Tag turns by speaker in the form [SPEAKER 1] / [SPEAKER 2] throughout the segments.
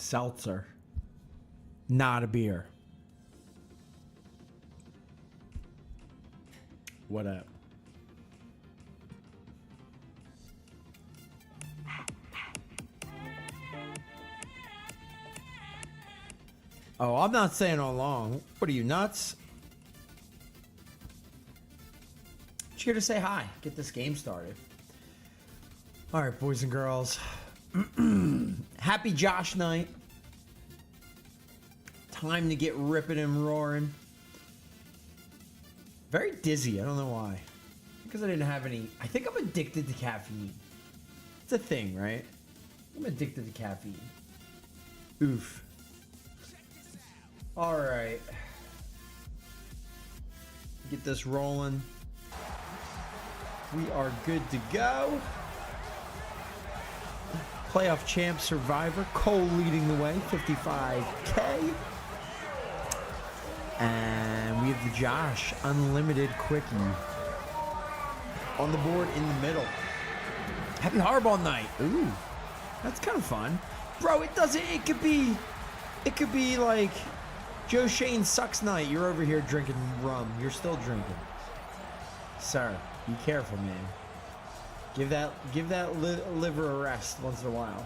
[SPEAKER 1] Seltzer. Not a beer. What up? Oh, I'm not saying all along. What are you, nuts? Just here to say hi. Get this game started. All right, boys and girls. Happy Josh night. Time to get ripping and roaring. Very dizzy. I don't know why. Because I didn't have any. I think I'm addicted to caffeine. It's a thing, right? I'm addicted to caffeine. Oof. All right. Get this rolling. We are good to go. Playoff champ Survivor. Cole leading the way. 55K. And we have the Josh Unlimited Quickie on the board in the middle. Happy Hardball night. Ooh. That's kind of fun. Bro, it could be like Joe Shane sucks night. You're over here drinking rum. You're still drinking. Sir, be careful, man. Give that liver a rest once in a while.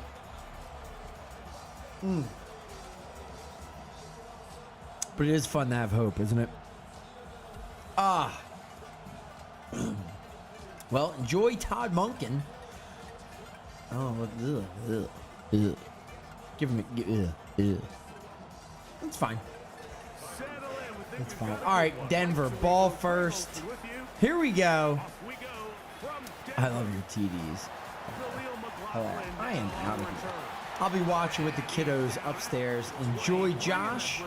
[SPEAKER 1] But it is fun to have hope, isn't it? Well, enjoy Todd Monken. Oh, give him That's fine. That's fine. All right, Denver, ball first. Here we go. I love your TDs. I am out of here. I'll be watching with the kiddos upstairs. Enjoy Josh.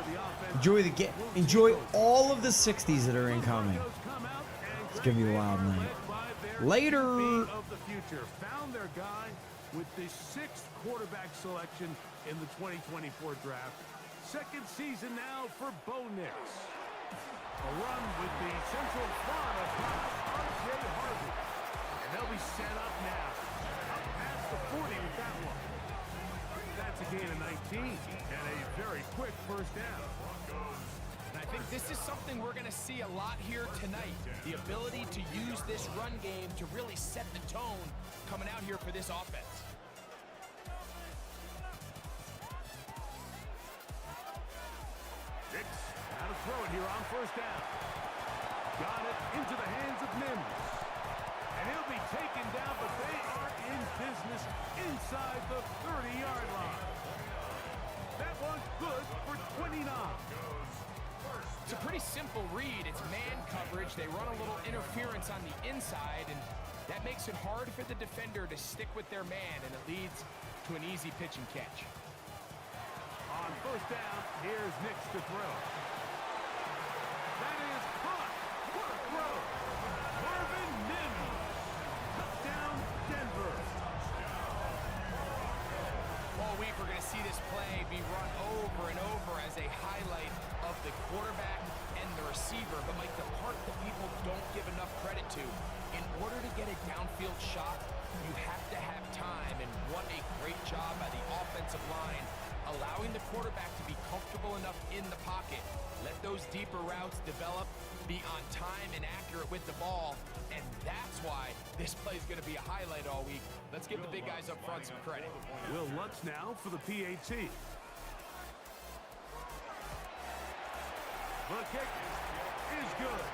[SPEAKER 1] Enjoy all of the 60s that are incoming. It's gonna be a wild night. Later.
[SPEAKER 2] Of the future found their guy with the 6th quarterback selection in the 2024 draft. Second season now for Bo Nix. A run with the Central Florida R.J. Harvey. And they'll be set up now. Up past the 40 with that one. That's a gain of 19 and a very quick first down.
[SPEAKER 3] And I think this is something we're going to see a lot here tonight. The ability to use this run game to really set the tone coming out here for this offense.
[SPEAKER 2] Nix how to throw it here on first down. Got it into the hands of Mims. And he'll be taken down, but they are in business inside the 30-yard line. That one's good for 29.
[SPEAKER 3] It's a pretty simple read. It's man coverage. They run a little interference on the inside, and that makes it hard for the defender to stick with their man, and it leads to an easy pitch and catch.
[SPEAKER 2] On first down, here's Nix to throw. That is caught. What a throw. Marvin Mims. Touchdown, Denver.
[SPEAKER 3] All week, we're going to see this play be run over and over as a highlight of the quarterback and the receiver. But, Mike, the part that people don't give enough credit to, in order to get a downfield shot, you have to have time. And what a great job by the offensive line, allowing the quarterback to be comfortable enough in the pocket, let those deeper routes develop, be on time and accurate with the ball, and that's why this play is going to be a highlight all week. Let's give the big guys up front some credit.
[SPEAKER 2] Will Lutz now for the PAT. The kick is good,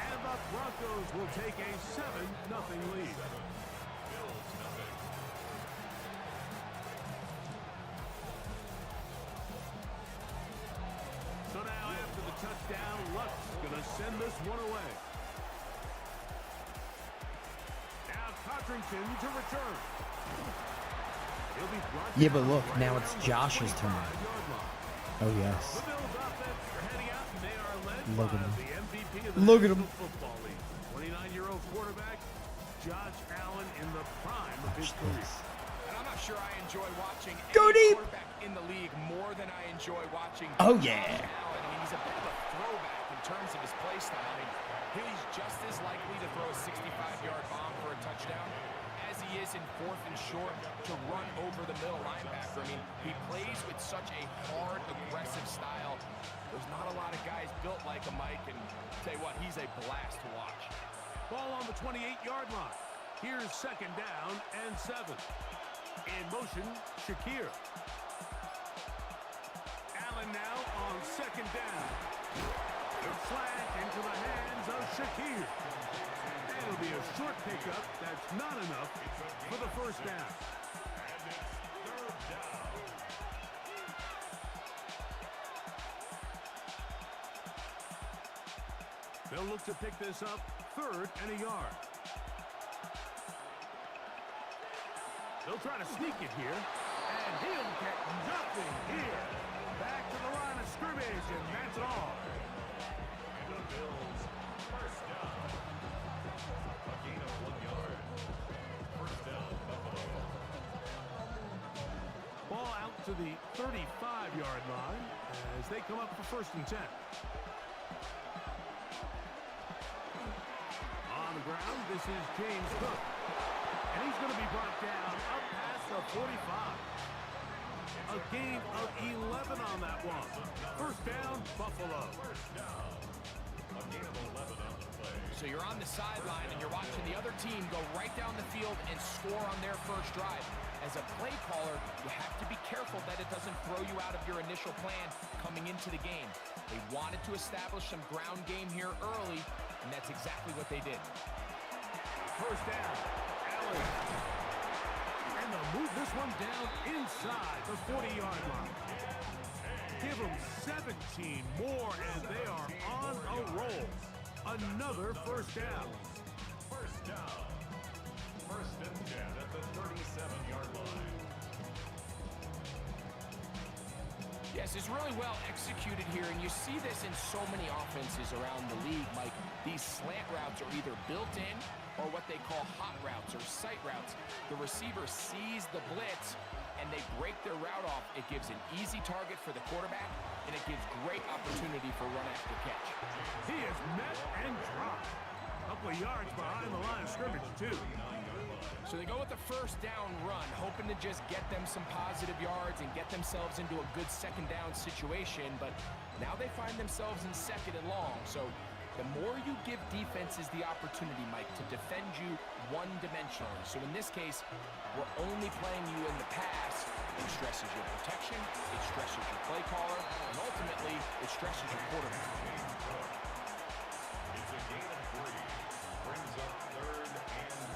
[SPEAKER 2] and the Broncos will take a 7-0 lead. So now after the touchdown, Lutz going to send this one away. Now Codrington to return. He'll be brought
[SPEAKER 1] Yeah, but look, now it's Josh's turn. Oh,
[SPEAKER 2] The
[SPEAKER 1] yes.
[SPEAKER 2] Bills offense are heading out, and they are led
[SPEAKER 1] Look
[SPEAKER 2] by
[SPEAKER 1] at him.
[SPEAKER 2] the MVP of the
[SPEAKER 1] Look at
[SPEAKER 2] National
[SPEAKER 1] him.
[SPEAKER 2] Football League, 29-year-old quarterback Josh Allen in the prime of his
[SPEAKER 1] Watch
[SPEAKER 2] career.
[SPEAKER 1] this.
[SPEAKER 3] And I'm not sure I enjoy watching
[SPEAKER 1] Go
[SPEAKER 3] any
[SPEAKER 1] deep.
[SPEAKER 3] quarterback in the league more than I enjoy watching
[SPEAKER 1] Oh,
[SPEAKER 3] Josh
[SPEAKER 1] yeah.
[SPEAKER 3] Allen. I mean, he's a bit of a throwback in terms of his play style. I mean, he's just as likely to throw a 65-yard bomb for a touchdown as he is in 4th and short to run over the middle linebacker. I mean, he plays with with such a hard, aggressive style. There's not a lot of guys built like him, Mike, and tell you what, he's a blast to watch.
[SPEAKER 2] Ball on the 28-yard line. Here's second down and 7. In motion, Shakir. Allen now on second down. The flag into the hands of Shakir. It'll be a short pickup. That's not enough for the first down. They'll look to pick this up 3rd and a yard. They'll try to sneak it here, and he'll get nothing here. Back to the line of scrimmage, and that's all. And the Bills, first down. A gain of 1 yard. First down, Buffalo. Ball out to the 35-yard line as they come up for 1st and 10. On the ground, this is James Cook. And he's going to be brought down up past the 45. A gain of 11 on that one. First down, Buffalo. A gain of 11 on the play.
[SPEAKER 3] So you're on the sideline and you're watching the other team go right down the field and score on their first drive. As a play caller, you have to be careful that it doesn't throw you out of your initial plan coming into the game. They wanted to establish some ground game here early, and that's exactly what they did.
[SPEAKER 2] First down, Allen. And they'll move this one down inside the 40-yard line. Give them 17 more, and they are on a roll. Another first down. First down. First and 10 at the 37-yard line.
[SPEAKER 3] Yes, it's really well executed here, and you see this in so many offenses around the league, Mike. These slant routes are either built in or what they call hot routes or sight routes. The receiver sees the blitz, and they break their route off. It gives an easy target for the quarterback, and it gives great opportunity for run after catch.
[SPEAKER 2] He is met and dropped. A couple of yards behind the line of scrimmage, too.
[SPEAKER 3] So they go with the first down run, hoping to just get them some positive yards and get themselves into a good second down situation, but now they find themselves in 2nd and long. So the more you give defenses the opportunity, Mike, to defend you one-dimensionally. So in this case, we're only playing you in the pass. It stresses your protection, it stresses your play caller, and ultimately, it stresses your quarterback.
[SPEAKER 2] It's a gain of 3. Brings up 3rd and 10.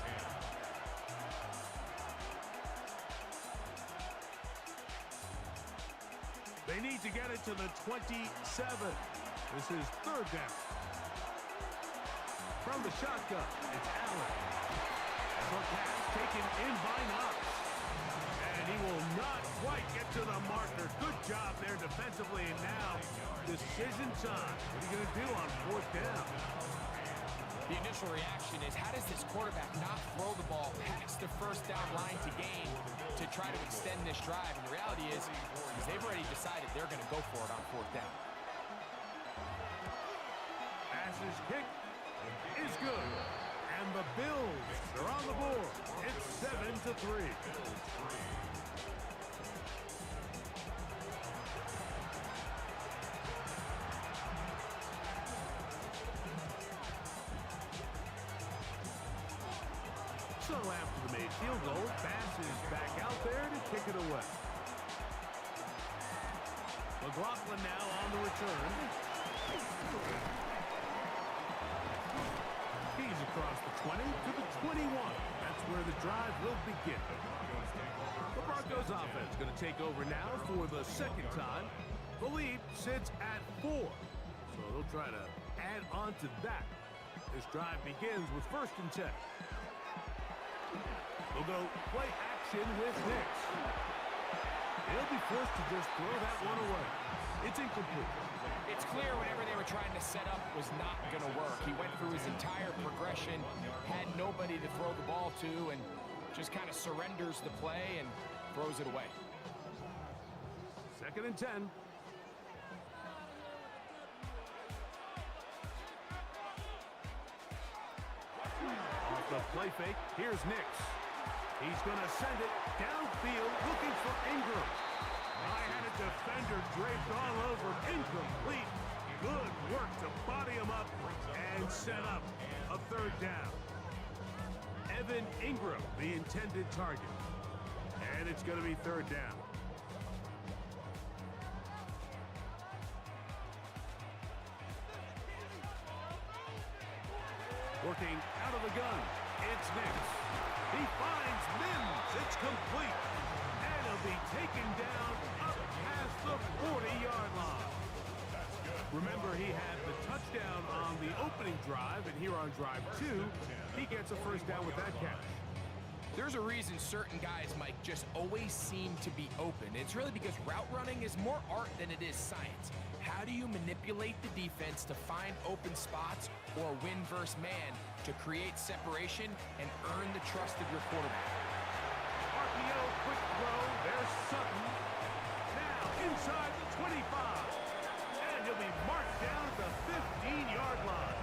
[SPEAKER 2] They need to get it to the 27. This is 3rd down. From the shotgun, it's Allen. The pass taken in by Knox. And he will not quite get to the marker. Good job there defensively. And now, decision time. What are you going to do on 4th down?
[SPEAKER 3] The initial reaction is, how does this quarterback not throw the ball past the first down line to gain to try to extend this drive? And the reality is they've already decided they're going to go for it on 4th down.
[SPEAKER 2] Passes kick is good. And the Bills are on the board. It's 7-3. So after the made field goal, Bass is back out there to kick it away. McLaughlin now on the return. He's across the 20 to the 21. That's where the drive will begin. The Broncos offense going to take over now for the 2nd time. The lead sits at 4. So they'll try to add on to that. This drive begins with 1st and 10. They'll go play action with Nix. He'll be forced to just throw that one away. It's incomplete.
[SPEAKER 3] It's clear whatever they were trying to set up was not going to work. He went through his entire progression, had nobody to throw the ball to, and just kind of surrenders the play and throws it away.
[SPEAKER 2] 2nd and 10. Off the play fake, here's Nix. He's going to send it downfield looking for Ingram. I had it They're draped all over. Incomplete. Good work to body him up and set up a third down. Evan Ingram, the intended target. And it's going to be third down. Working out of the gun. It's Nix. He finds Mims. It's complete. And he'll be taken down up past the 40-yard line. Remember, he had the touchdown on the opening drive, and here on drive 2, he gets a first down with that catch.
[SPEAKER 3] There's a reason certain guys, Mike, just always seem to be open. It's really because route running is more art than it is science. How do you manipulate the defense to find open spots or win versus man to create separation and earn the trust of your quarterback?
[SPEAKER 2] RPO, quick throw. There's Sutton. Now inside the 25. And he'll be marked down at the 15-yard line.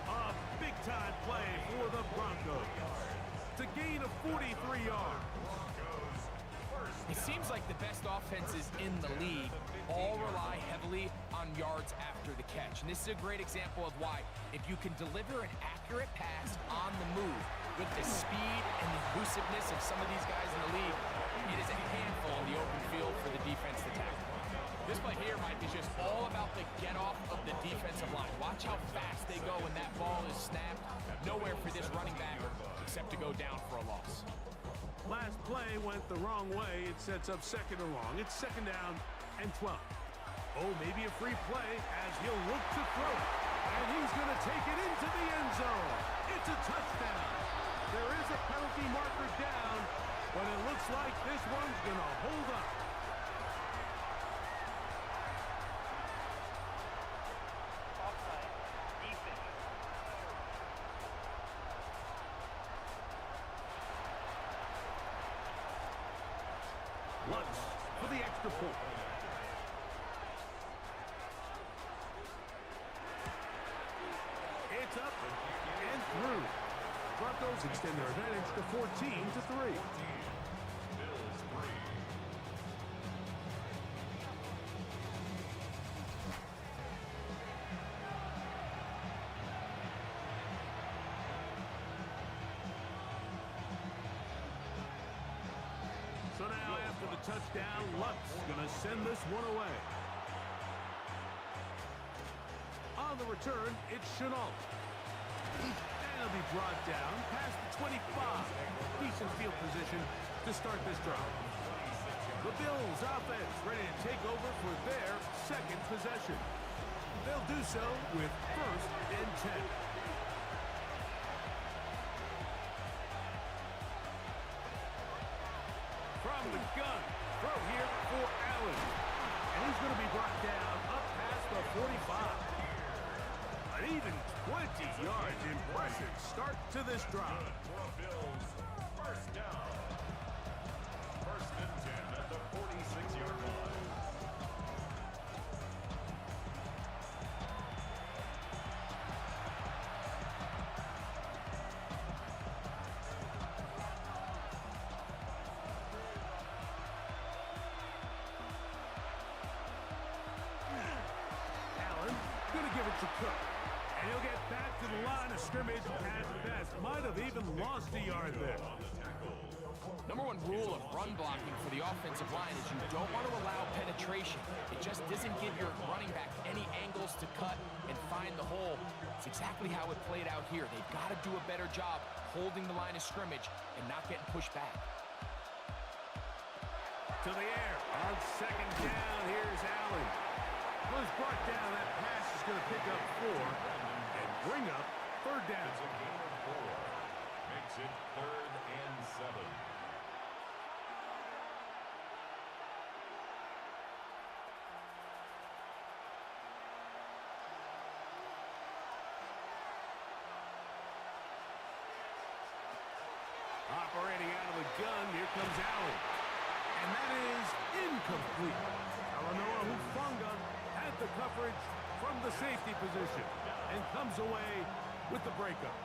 [SPEAKER 2] A big-time play for the Broncos. It's a gain of 43 yards.
[SPEAKER 3] It seems like the best offenses in the league all rely heavily on yards after the catch. And this is a great example of why, if you can deliver an accurate pass on the move with the speed and the elusiveness of some of these guys in the league, it is a handful in the open field for the defense to tackle. This play here, Mike, is just all about the get-off of the defensive line. Watch how fast they go when that ball is snapped. Nowhere for this running back except to go down for a loss.
[SPEAKER 2] Last play went the wrong way. It sets up second and long. It's second down and 12. Oh, maybe a free play as he'll look to throw it. And he's going to take it into the end zone. It's a touchdown. There is a penalty marker down, but it looks like this one's going to hold up. Lutz for the extra point. It's up and through. Broncos extend their advantage to 14-3. So now after the touchdown, Lutz going to send this one away. On the return, it's Chenault. And he'll be brought down past the 25. Decent field position to start this drive. The Bills offense ready to take over for their second possession. They'll do so with first and 10. From the gun, throw here for Allen. And he's going to be brought down up past the 45. An even 20 yards. Impressive start to this drive.
[SPEAKER 4] Bills, first down. First and 10 at the 46-yard line.
[SPEAKER 2] Allen going to give it to Cook. And he'll get back to the line of scrimmage at best. Might have even lost a yard there.
[SPEAKER 3] Number one rule of run blocking for the offensive line is you don't want to allow penetration. It just doesn't give your running back any angles to cut and find the hole. It's exactly how it played out here. They've got to do a better job holding the line of scrimmage and not getting pushed back.
[SPEAKER 2] To the air on second down. Here's Allen. Was brought down. That pass is going to pick up 4 and bring up third down.
[SPEAKER 4] It's a gain of 4. Makes it 3rd and 7.
[SPEAKER 2] Operating out of the gun, here comes Allen. And that is incomplete. Talanoa Hufanga had the coverage from the safety position and comes away with the breakup.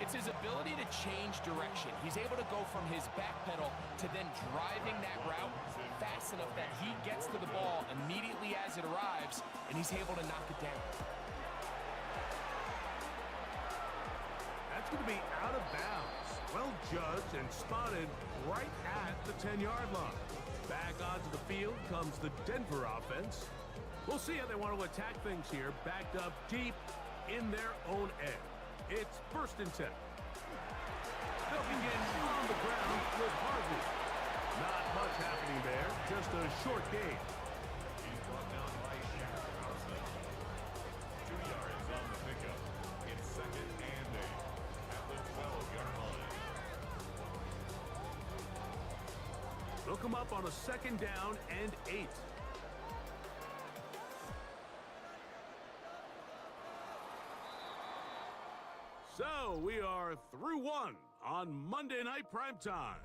[SPEAKER 3] It's his ability to change direction. He's able to go from his back pedal to then driving that route fast enough that he gets to the ball immediately as it arrives, and he's able to knock it down.
[SPEAKER 2] That's going to be out of bounds. Well judged and spotted right at the 10-yard line. Back onto the field comes the Denver offense. We'll see how they want to attack things here, backed up deep in their own end. It's 1st and 10. They'll begin on the ground with Harvey. Not much happening there, just a short gain.
[SPEAKER 4] He's brought down by Shaq Thompson. 2 yards on the pickup. It's 2nd and 8 at the 12-yard line.
[SPEAKER 2] They'll come up on a 2nd down and 8. So we are through one on Monday Night Primetime.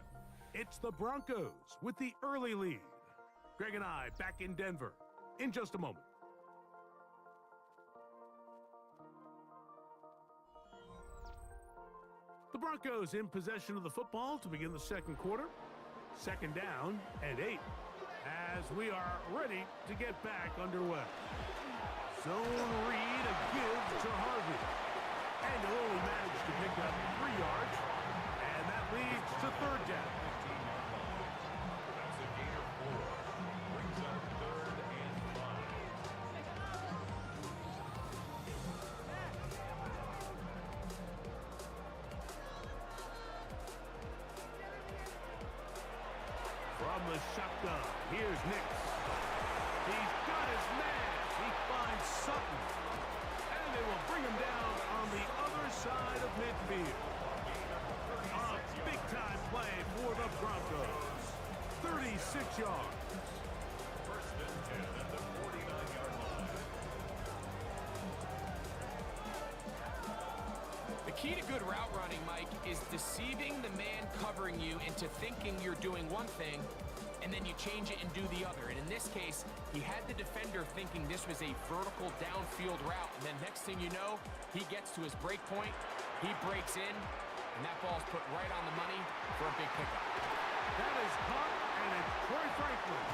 [SPEAKER 2] It's the Broncos with the early lead. Greg and I back in Denver in just a moment. The Broncos in possession of the football to begin the 2nd quarter. 2nd down and 8 as we are ready to get back underway. Zone read, a give to Harvey. And he'll only manage to pick up 3 yards. And that leads to 3rd down.
[SPEAKER 4] That's a gain of 4. Brings up 3rd and 5.
[SPEAKER 2] From the shotgun, here's Nix. He's got his man. He finds Sutton. And they will bring him down on the other side of midfield. A big-time play for the Broncos. 36 yards.
[SPEAKER 4] 1st and 10 at the 49-yard line.
[SPEAKER 3] The key to good route running, Mike, is deceiving the man covering you into thinking you're doing one thing, and then you change it and do the other. And in this case, he had the defender thinking this was a vertical downfield route, and then next thing you know, he gets to his break point, he breaks in, and that ball's put right on the money for a big pickup.
[SPEAKER 2] That is caught, and it's Troy Franklin.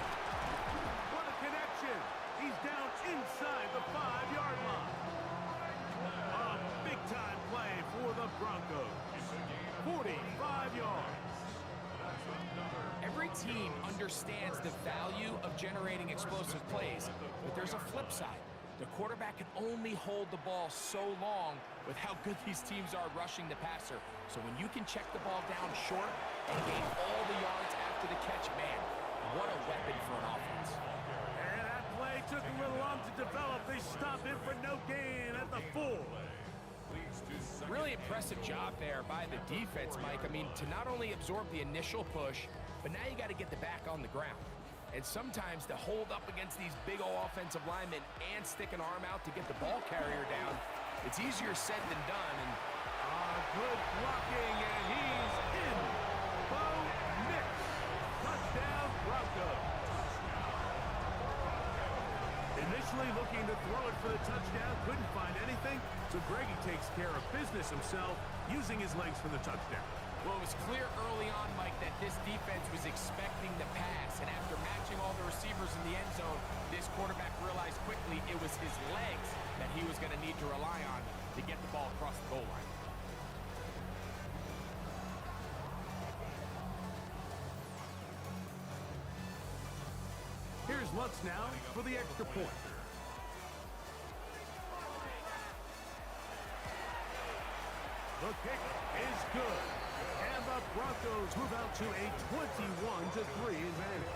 [SPEAKER 2] What a connection. He's down inside the 5-yard line. A big-time play for the Broncos. 45 yards.
[SPEAKER 3] Every team understands the value of generating explosive plays, but there's a flip side. The quarterback can only hold the ball so long with how good these teams are rushing the passer. So when you can check the ball down short and gain all the yards after the catch, man, what a weapon for an offense.
[SPEAKER 2] And that play took a little long to develop. They stop him for no gain at the 4.
[SPEAKER 3] Really impressive job there by the defense, Mike. I mean, to not only absorb the initial push, but now you got to get the back on the ground. And sometimes to hold up against these big old offensive linemen and stick an arm out to get the ball carrier down, it's easier said than done. And
[SPEAKER 2] good blocking, and he's in. Bo Nix. Touchdown, Broncos. Initially looking to throw it for the touchdown, couldn't find anything, so Greggy takes care of business himself, using his legs for the touchdown.
[SPEAKER 3] well, it was clear early on, Mike, that this defense was expecting the pass, and after matching all the receivers in the end zone, this quarterback realized quickly it was his legs that he was going to need to rely on to get the ball across the goal line.
[SPEAKER 2] Here's Lutz now for the extra point. The kick is good. And the Broncos move out to a 21-3 advantage.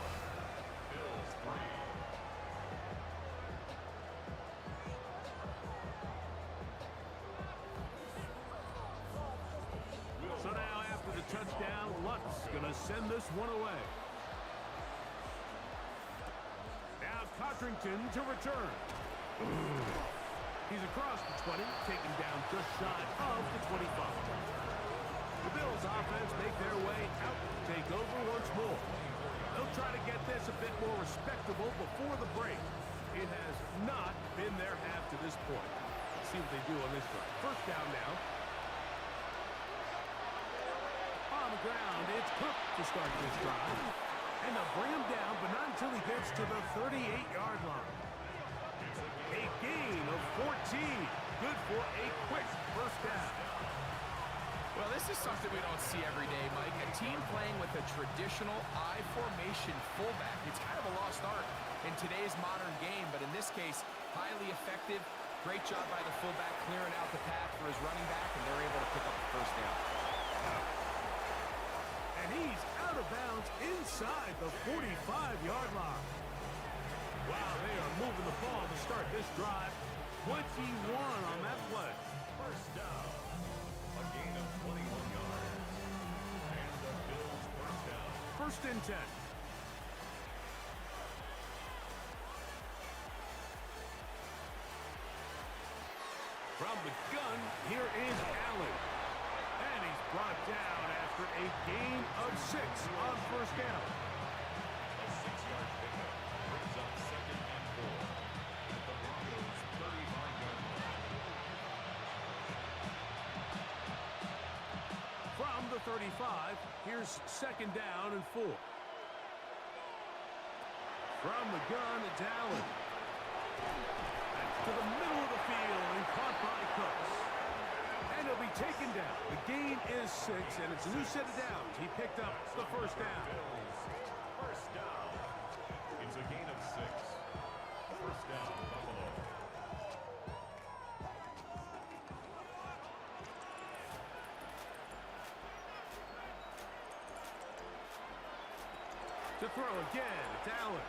[SPEAKER 2] So now after the touchdown, Lutz gonna send this one away. Now Codrington to return. He's across the 20, taken down just shy of the 25. The Bills offense make their way out to take over once more. They'll try to get this a bit more respectable before the break. It has not been their half to this point. Let's see what they do on this drive. First down now. ground. It's Cook to start this drive. And they'll bring him down, but not until he gets to the 38-yard line. A gain of 14. Good for a quick first down.
[SPEAKER 3] Well, this is something we don't see every day, Mike. A team playing with a traditional I formation fullback. It's kind of a lost art in today's modern game, but in this case, highly effective. Great job by the fullback clearing out the path for his running back, and they're able to pick up the first down.
[SPEAKER 2] And he's out of bounds inside the 45-yard line. Wow, they are moving the ball to start this drive. 21 on that play.
[SPEAKER 4] First down. A gain of 21 yards. And the Bills first down.
[SPEAKER 2] First and 10. From the gun, here is Allen. And he's brought down after a gain of 6 on first down.
[SPEAKER 4] A 6-yard pickup brings up 2nd and 4 at the Broncos' 35-yard line.
[SPEAKER 2] From the 35, here's 2nd down and 4. From the gun, it's Allen. To the middle of the field and caught by Cooks. And he'll be taken down. The gain is 6, and it's a new set of downs. He picked up the first down.
[SPEAKER 4] Bills first down. It's a gain of 6. First down, Buffalo.
[SPEAKER 2] To throw again, it's Allen.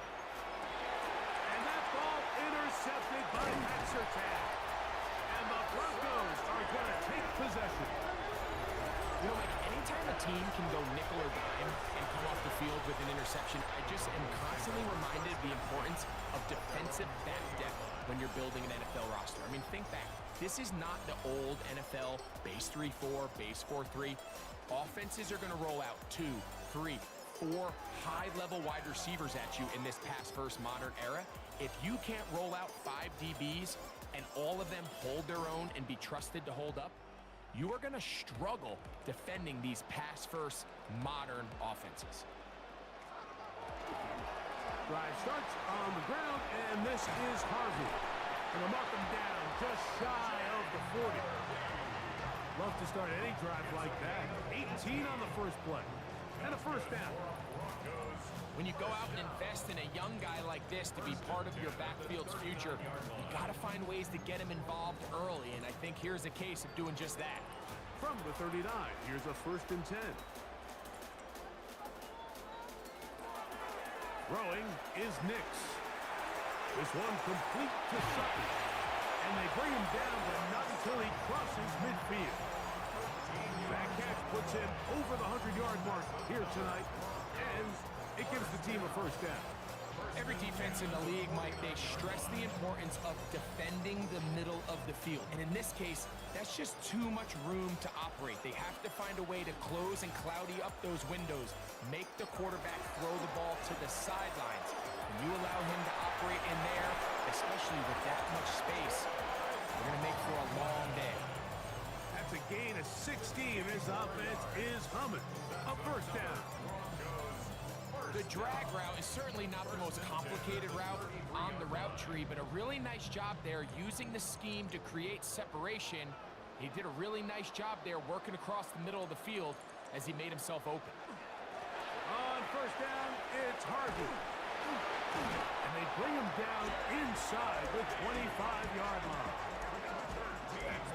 [SPEAKER 2] And that ball intercepted by Surtain. And the Broncos are going to take possession.
[SPEAKER 3] You know, Mike, anytime a team can go nickel or dime and come off the field with an interception, I just am constantly reminded of the importance of defensive back depth when you're building an NFL roster. I mean, think back. This is not the old NFL base 3-4, base 4-3. Offenses are going to roll out 2, 3, 4 high-level wide receivers at you in this pass-first modern era. If you can't roll out 5 DBs and all of them hold their own and be trusted to hold up, you are going to struggle defending these pass-first modern offenses.
[SPEAKER 2] Drive starts on the ground, and this is Harvey. And they'll mark him down just shy of the 40. Love to start any drive like that. 18 on the first play. And a first down.
[SPEAKER 3] When you go out and invest in a young guy like this to be part of your backfield's future, you got to find ways to get him involved early, and I think here's a case of doing just that.
[SPEAKER 2] From the 39, here's a first and 10. Throwing is Nix. This one complete to Sutton. And they bring him down, but not until he crosses midfield. That catch puts him over the 100-yard mark here tonight, and it gives the team a first down.
[SPEAKER 3] Every defense in the league, Mike, they stress the importance of defending the middle of the field. And in this case, that's just too much room to operate. They have to find a way to close and cloudy up those windows, make the quarterback throw the ball to the sidelines. When you allow him to operate in there, especially with that much space, you're going to make for a long day.
[SPEAKER 2] That's a gain of 16. His offense is humming. A first down.
[SPEAKER 3] The drag route is certainly not the most complicated route on the route tree, but a really nice job there using the scheme to create separation. He did a really nice job there working across the middle of the field as he made himself open.
[SPEAKER 2] On first down, it's Harvey. And they bring him down inside the 25-yard line. That's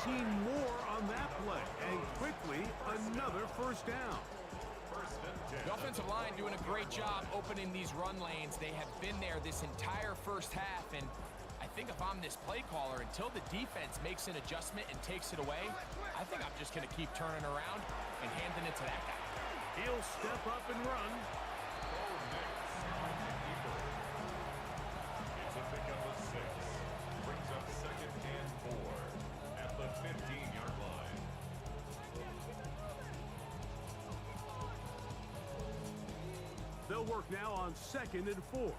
[SPEAKER 2] 13 more on that play. And quickly, another first down.
[SPEAKER 3] The offensive line doing a great job opening these run lanes. They have been there this entire first half, and I think if I'm this play caller, until the defense makes an adjustment and takes it away, I think I'm just going to keep turning around and handing it to that guy.
[SPEAKER 2] He'll step up and run.
[SPEAKER 4] It's a pickup of 6. Brings up 2nd and 4 at the 15-yard line.
[SPEAKER 2] They'll work now on 2nd and 4. Now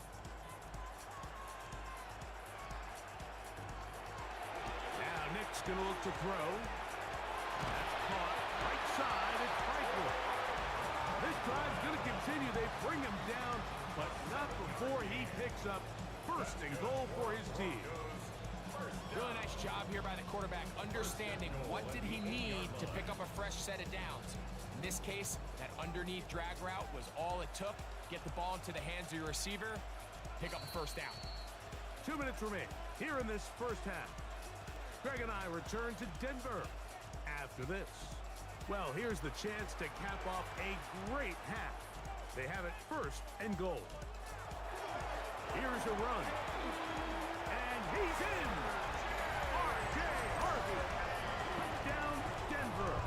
[SPEAKER 2] Nick's going to look to throw. That's caught. Right side, it's Franklin. This drive's going to continue. They bring him down, but not before he picks up first and goal for his team.
[SPEAKER 3] Really nice job here by the quarterback, understanding what did he need to pick up a fresh set of downs. In this case, that underneath drag route was all it took. Get the ball into the hands of your receiver, pick up a first down.
[SPEAKER 2] 2 minutes remain here in this first half. Greg and I return to Denver after this. Well, here's the chance to cap off a great half. They have it first and goal. Here's a run. And he's in. R.J. Harvey. Down Denver.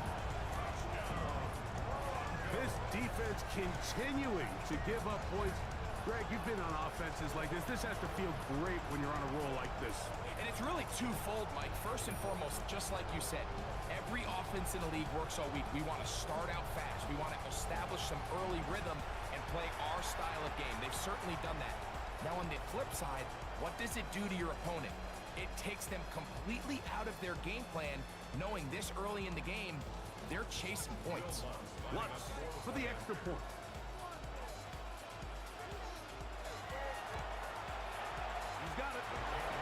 [SPEAKER 2] This defense continuing to give up points. Greg, you've been on offenses like this. This has to feel great when you're on a roll like this.
[SPEAKER 3] And it's really twofold, Mike. First and foremost, just like you said, every offense in the league works all week. We want to start out fast. We want to establish some early rhythm and play our style of game. They've certainly done that. Now, on the flip side, what does it do to your opponent? It takes them completely out of their game plan, knowing this early in the game, they're chasing points.
[SPEAKER 2] Lutz for the extra point. He's got it.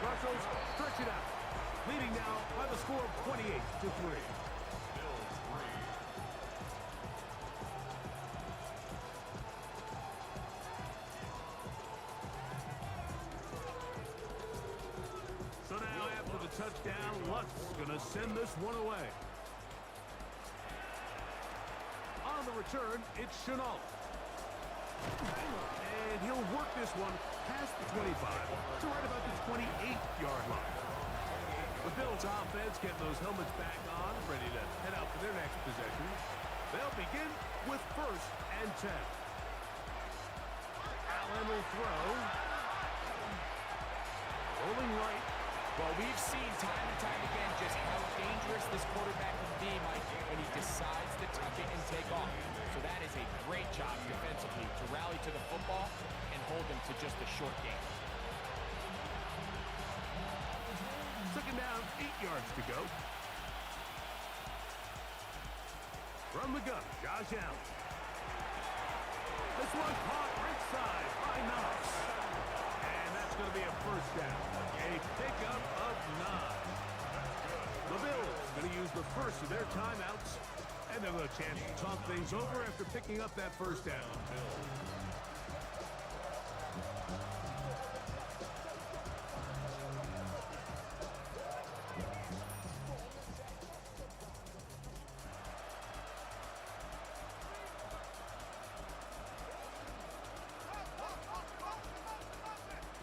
[SPEAKER 2] Russell's stretch it out. Leading now by the score of 28-3. So now after the touchdown, Lutz going to send this one away. On the return, it's Chenault. And he'll work this one past the 25 to right about the 28-yard line. The Bills offense getting those helmets back on, ready to head out for their next possession. They'll begin with first and 10. Allen will throw. Rolling right.
[SPEAKER 3] Well, we've seen time and time again just how dangerous this quarterback can be, Mike, when he decides to tuck it and take off. So that is a great job defensively to rally to the football and hold him to just a short game.
[SPEAKER 2] Second down, 8 yards to go. From the gun, Josh Allen. This one caught right side by Knox. And that's going to be a first down. A pickup of 9. The Bills going to use the first of their timeouts. And they'll have a chance to talk things over after picking up that first down.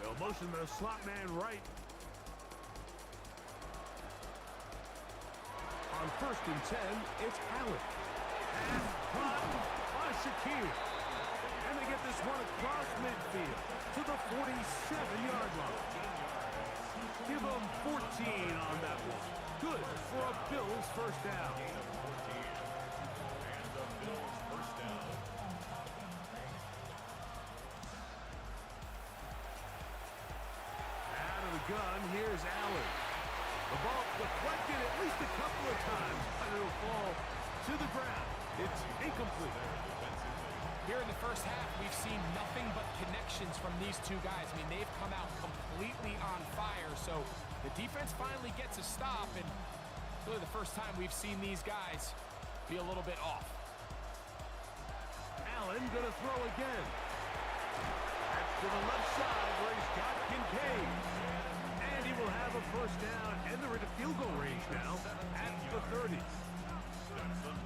[SPEAKER 2] They'll motion the slot man right. On first and 10, it's Allen. And caught by Shakir. And they get this one across midfield to the 47-yard line. Give them 14 on that one. Good for a Bills first down.
[SPEAKER 4] And the Bills first down.
[SPEAKER 2] Out of the gun, here's Allen. The ball deflected at least a couple of times, but it'll fall to the ground. It's incomplete.
[SPEAKER 3] Here in the first half, we've seen nothing but connections from these two guys. I mean, they've come out completely on fire, so the defense finally gets a stop, and really the first time we've seen these guys be a little bit off.
[SPEAKER 2] Allen gonna throw again. That's to the left side where he's got Kincaid. And he will have a first down, and they're into field goal range now at the 30.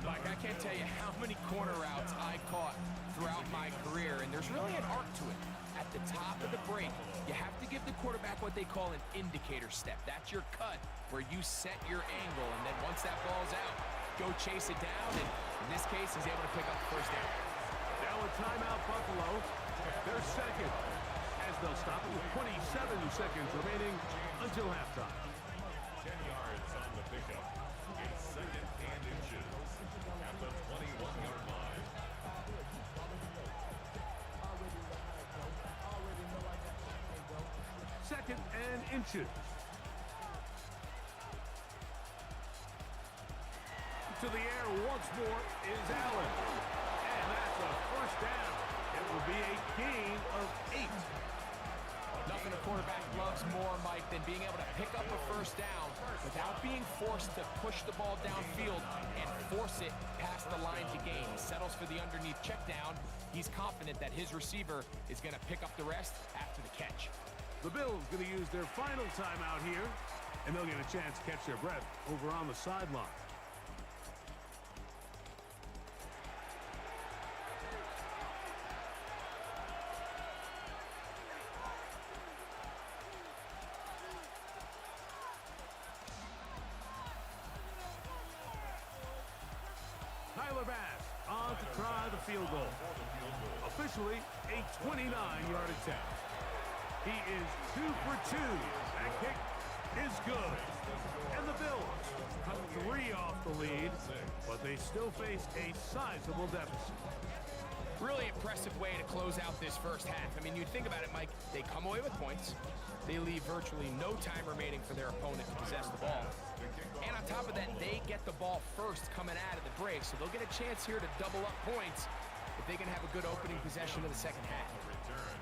[SPEAKER 3] Mike, I can't tell you how many corner routes I caught throughout my career, and there's really an arc to it. At the top of the break, you have to give the quarterback what they call an indicator step. That's your cut where you set your angle, and then once that ball's out, go chase it down, and in this case, he's able to pick up the first down.
[SPEAKER 2] Now a timeout, Buffalo. They're second, as they'll stop it with 27 seconds remaining until halftime.
[SPEAKER 4] 10 yards on the pickup. It's second and inches at the 21-yard line.
[SPEAKER 2] Second and inches. To the air once more is Allen. And that's a first down. It will be a gain of 8.
[SPEAKER 3] Nothing a quarterback loves more, Mike, than being able to pick up a first down without being forced to push the ball downfield and force it past the line to gain. He settles for the underneath check down. He's confident that his receiver is going to pick up the rest after the catch.
[SPEAKER 2] The Bills going to use their final timeout here, and they'll get a chance to catch their breath over on the sideline. Tyler Bass on to try the field goal. Officially a 29-yard attempt. He is 2 for 2. That kick is good. And the Bills cut 3 off the lead, but they still face a sizable deficit.
[SPEAKER 3] Really impressive way to close out this first half. I mean, you think about it, Mike, they come away with points. They leave virtually no time remaining for their opponent to possess the ball. And on top of that, they get the ball first coming out of the break, so they'll get a chance here to double up points if they can have a good opening possession of the second half.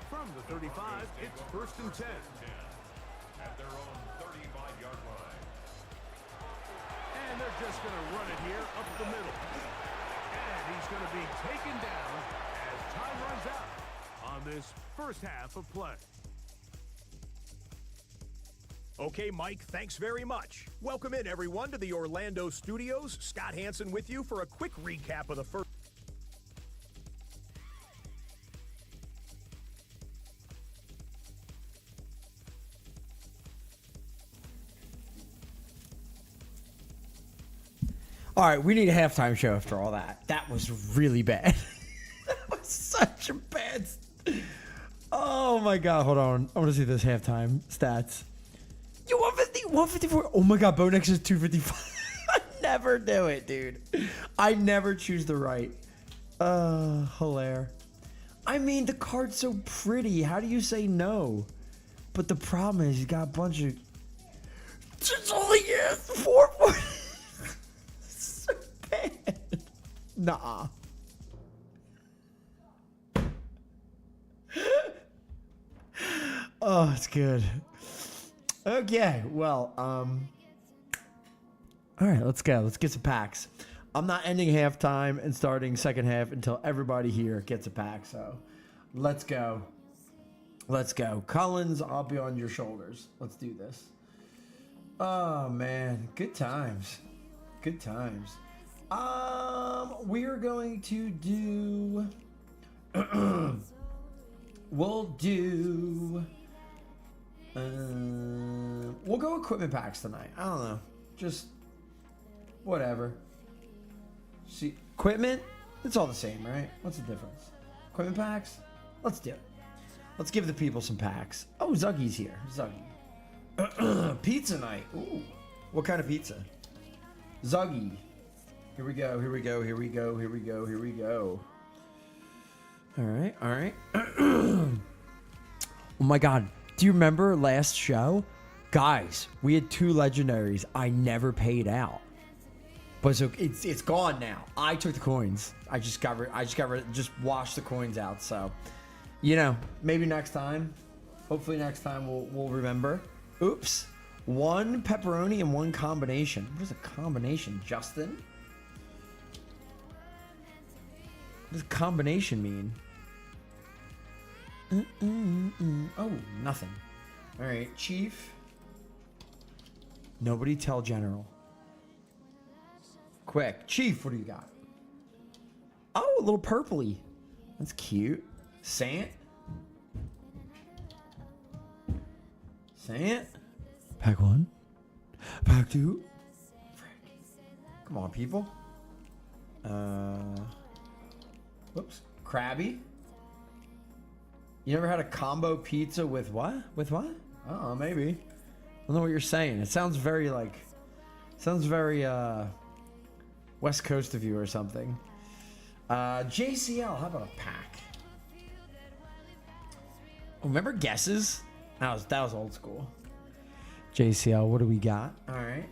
[SPEAKER 2] From the 35, it's 1st and 10.
[SPEAKER 4] At their own 35-yard line.
[SPEAKER 2] And they're just going to run it here up the middle. And he's going to be taken down as time runs out on this first half of play.
[SPEAKER 5] Okay, Mike, thanks very much. Welcome in, everyone, to the Orlando studios. Scott Hansen with you for a quick recap of the first.
[SPEAKER 1] All right, we need a halftime show after all that. That was really bad. That was such a bad. Oh my God, hold on. I want to see this halftime stats. You 150, 154. Oh my God, Bo Nix is 255. I never do it, dude. I never choose the right. Hilaire. I mean, the card's so pretty. How do you say no? But the problem is, you got a bunch of. It's only 4. So bad. Nah. Oh, it's good. Okay, well, all right, let's go. Let's get some packs. I'm not ending halftime and starting second half until everybody here gets a pack. So, let's go. Let's go. Collins, I'll be on your shoulders. Let's do this. Oh man, good times. Good times. We're going to do. We'll do. We'll go equipment packs tonight. I don't know. Just whatever. See, equipment, it's all the same, right? What's the difference? Equipment packs? Let's do it. Let's give the people some packs. Oh, Zuggy's here. Zuggy. Pizza night. Ooh. What kind of pizza? Zuggy. Here we go. Here we go. Here we go. Here we go. Here we go. All right. All right. Oh my God. Do you remember last show? Guys, we had 2 legendaries I never paid out. But so it's gone now. I took the coins. I just washed the coins out. So, you know, maybe next time. Hopefully next time we'll remember. Oops. 1 pepperoni and 1 combination. What is a combination, Justin? What does combination mean? Oh, nothing. All right, Chief. Nobody tell General. Quick. Chief, what do you got? Oh, a little purpley. That's cute. Sant. Sant. Pack 1. Pack 2. Frick. Come on, people. Whoops. Krabby. You never had a combo pizza with what? With what? Oh, maybe. I don't know what you're saying. It sounds very West Coast of you or something. JCL, how about a pack? Oh, remember guesses? That was old school. JCL, what do we got? All right.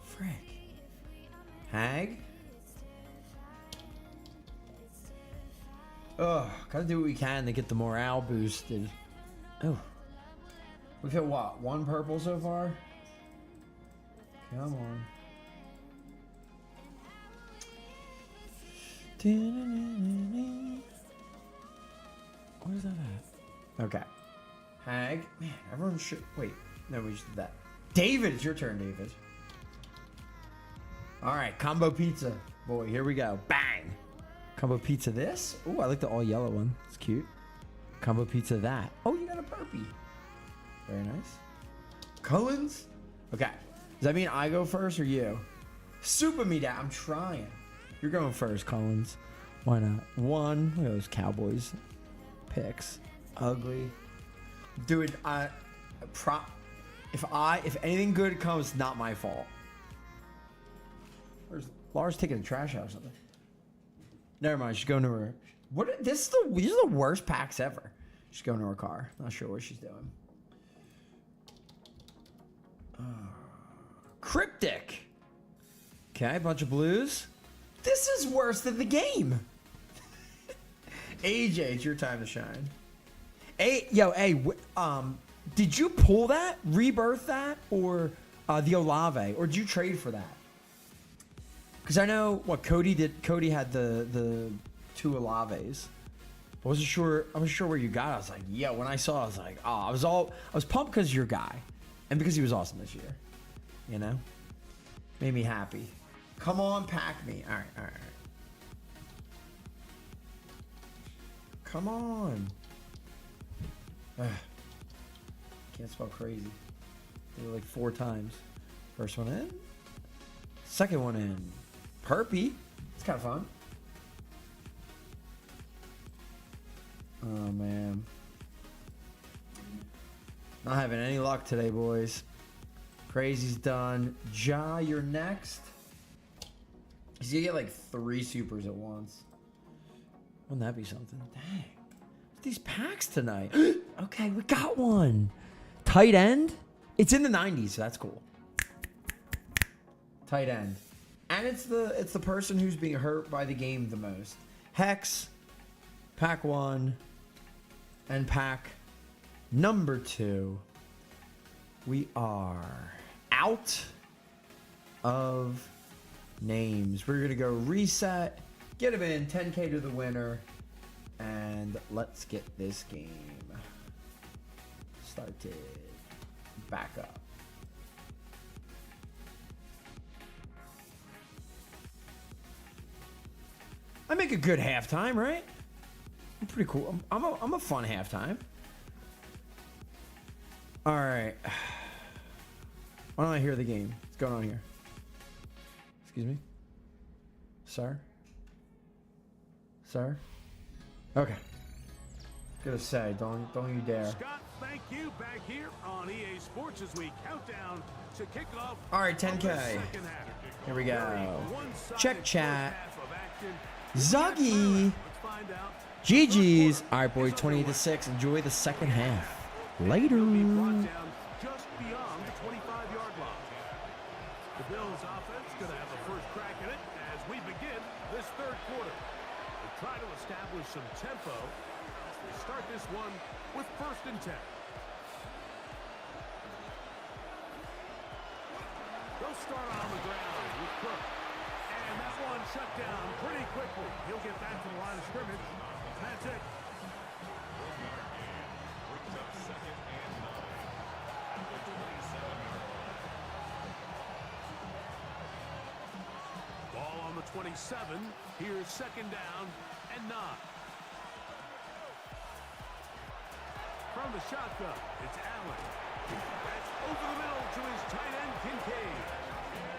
[SPEAKER 1] Frick. Hag. Ugh, gotta do what we can to get the morale boosted. Oh. We've hit what? 1 purple so far? Come on. Where's that at? Okay. Hag. Man, everyone should... Wait. No, we just did that. David, it's your turn, David. Alright, combo pizza. Boy, here we go. Bang! Combo pizza this. Oh, I like the all yellow one. It's cute. Combo pizza that. Oh, you got a burpee. Very nice. Cullens? Okay. Does that mean I go first or you? Super me that. I'm trying. You're going first, Collins. Why not? 1. Look at those Cowboys picks. Ugly. Dude, if anything good comes, it's not my fault. Where's Lars taking the trash out or something? Never mind. She's going to her. These are the worst packs ever. She's going to her car. Not sure what she's doing. Cryptic. Okay, bunch of blues. This is worse than the game. AJ, it's your time to shine. Hey, did you pull that, rebirth that, or the Olave, or did you trade for that? Because I know what Cody did. Cody had the 2 Olaves. I wasn't sure where you got it. I was like, yeah. When I saw it, I was like, oh, I was pumped because you're your guy, and because he was awesome this year. You know, made me happy. Come on, pack me. All right. Come on. Ugh. Can't spell crazy. Did it like 4 times. First one in. Second one in. Perpy. It's kind of fun. Oh, man. Not having any luck today, boys. Crazy's done. Ja, you're next. He's gonna get like 3 supers at once. Wouldn't that be something? Dang. These packs tonight. Okay, we got one. Tight end? It's in the 90s, so that's cool. Tight end. And it's the person who's being hurt by the game the most. Hex, pack 1, and pack number 2. We are out of names. We're gonna go reset, get him in, 10K to the winner, and let's get this game started. Back up. I make a good halftime, right? I'm pretty cool. I'm a fun halftime. All right. Why don't I hear the game? What's going on here? Excuse me? Sir? Sir? Okay. Gonna say, don't you dare.
[SPEAKER 2] Scott, thank you. Back here on EA Sports as we count down to kick off.
[SPEAKER 1] All right, 10K. Here we go. Check chat. Zuggy. GG's. All right, boys, 28-6. Enjoy the second half. Later.
[SPEAKER 2] Just beyond the 25-yard line. The Bills offense going to have the first crack at it as we begin this third quarter. They try to establish some tempo. They start this one with 1st and 10. They'll start on the ground with Cook. And that one shut down pretty quickly. He'll get back to the line of scrimmage. That's it. Ball on the 27. Here's 2nd down and 9. From the shotgun, it's Allen. That's over the middle to his tight end, Kincaid.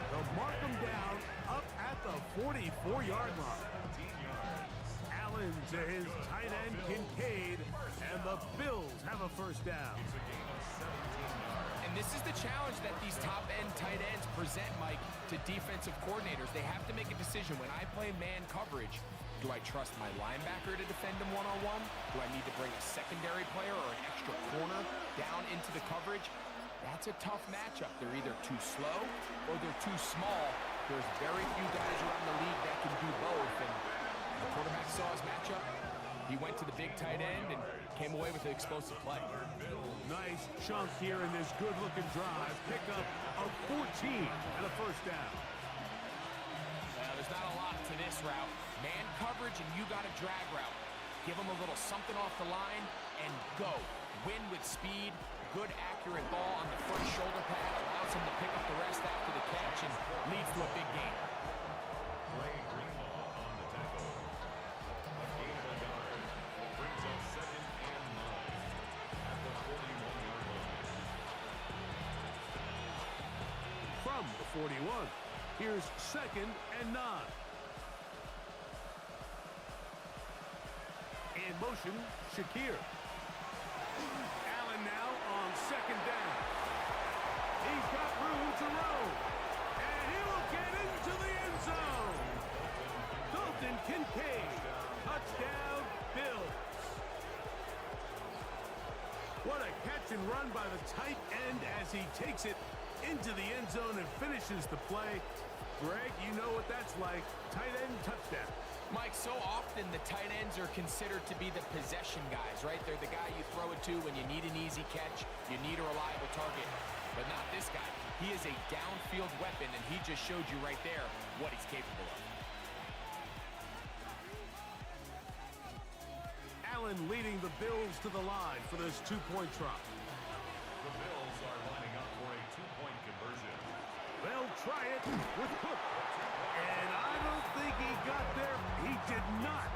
[SPEAKER 2] They'll mark him down up at the 44-yard line. Allen to his tight end, Kincaid, and the Bills have a 1st down.
[SPEAKER 3] And this is the challenge that these top-end tight ends present, Mike, to defensive coordinators. They have to make a decision. When I play man coverage, do I trust my linebacker to defend him one-on-one? Do I need to bring a secondary player or an extra corner down into the coverage? That's a tough matchup. They're either too slow or they're too small. There's very few guys around the league that can do both. And the quarterback saw his matchup. He went to the big tight end and came away with an explosive play.
[SPEAKER 2] Nice chunk here in this good-looking drive. Pickup of 14 and a first down.
[SPEAKER 3] Well, there's not a lot to this route. Man coverage and you got a drag route. Give him a little something off the line and go. Win with speed. Good, accurate ball on the front shoulder pad. Allows him to pick up the rest after the catch and leads to a big gain.
[SPEAKER 2] From the 41, here's 2nd and 9. In motion, Shakir. Allen now on 2nd down. He's got room to roam. And he will get into the end zone. Dalton Kincaid. Touchdown, Bills. What a catch and run by the tight end as he takes it into the end zone and finishes the play. Greg, you know what that's like. Tight end touchdown.
[SPEAKER 3] Mike, so often the tight ends are considered to be the possession guys, right? They're the guy you throw it to when you need an easy catch, you need a reliable target. But not this guy. He is a downfield weapon, and he just showed you right there what he's capable of.
[SPEAKER 2] Allen leading the Bills to the line for this two-point try.
[SPEAKER 4] The Bills are lining up for a two-point conversion.
[SPEAKER 2] They'll try it with Cook. And I don't think he got there. He did not.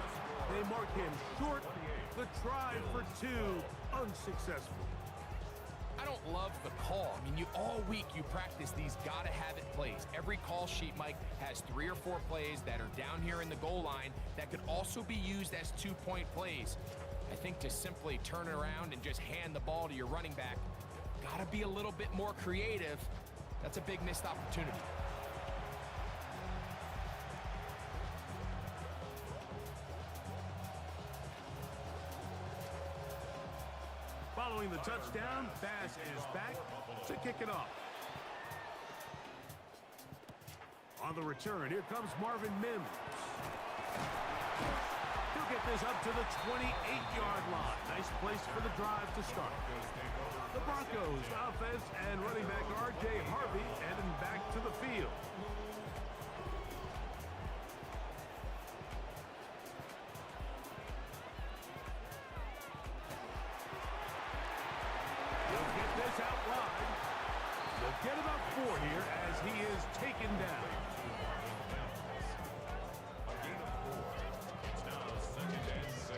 [SPEAKER 2] They mark him short. The try for 2, unsuccessful.
[SPEAKER 3] I don't love the call. I mean, all week you practice these gotta-have-it plays. Every call sheet, Mike, has 3 or 4 plays that are down here in the goal line that could also be used as two-point plays. I think to simply turn it around and just hand the ball to your running back, gotta be a little bit more creative. That's a big missed opportunity.
[SPEAKER 2] Following the touchdown, Bass is back to kick it off. On the return, here comes Marvin Mims. He'll get this up to the 28-yard line. Nice place for the drive to start. The Broncos offense and running back R.J. Harvey heading back to the field. He'll get this out wide. They'll get about 4 here as he is taken down.
[SPEAKER 4] A gain of 4. It's now 2nd and 6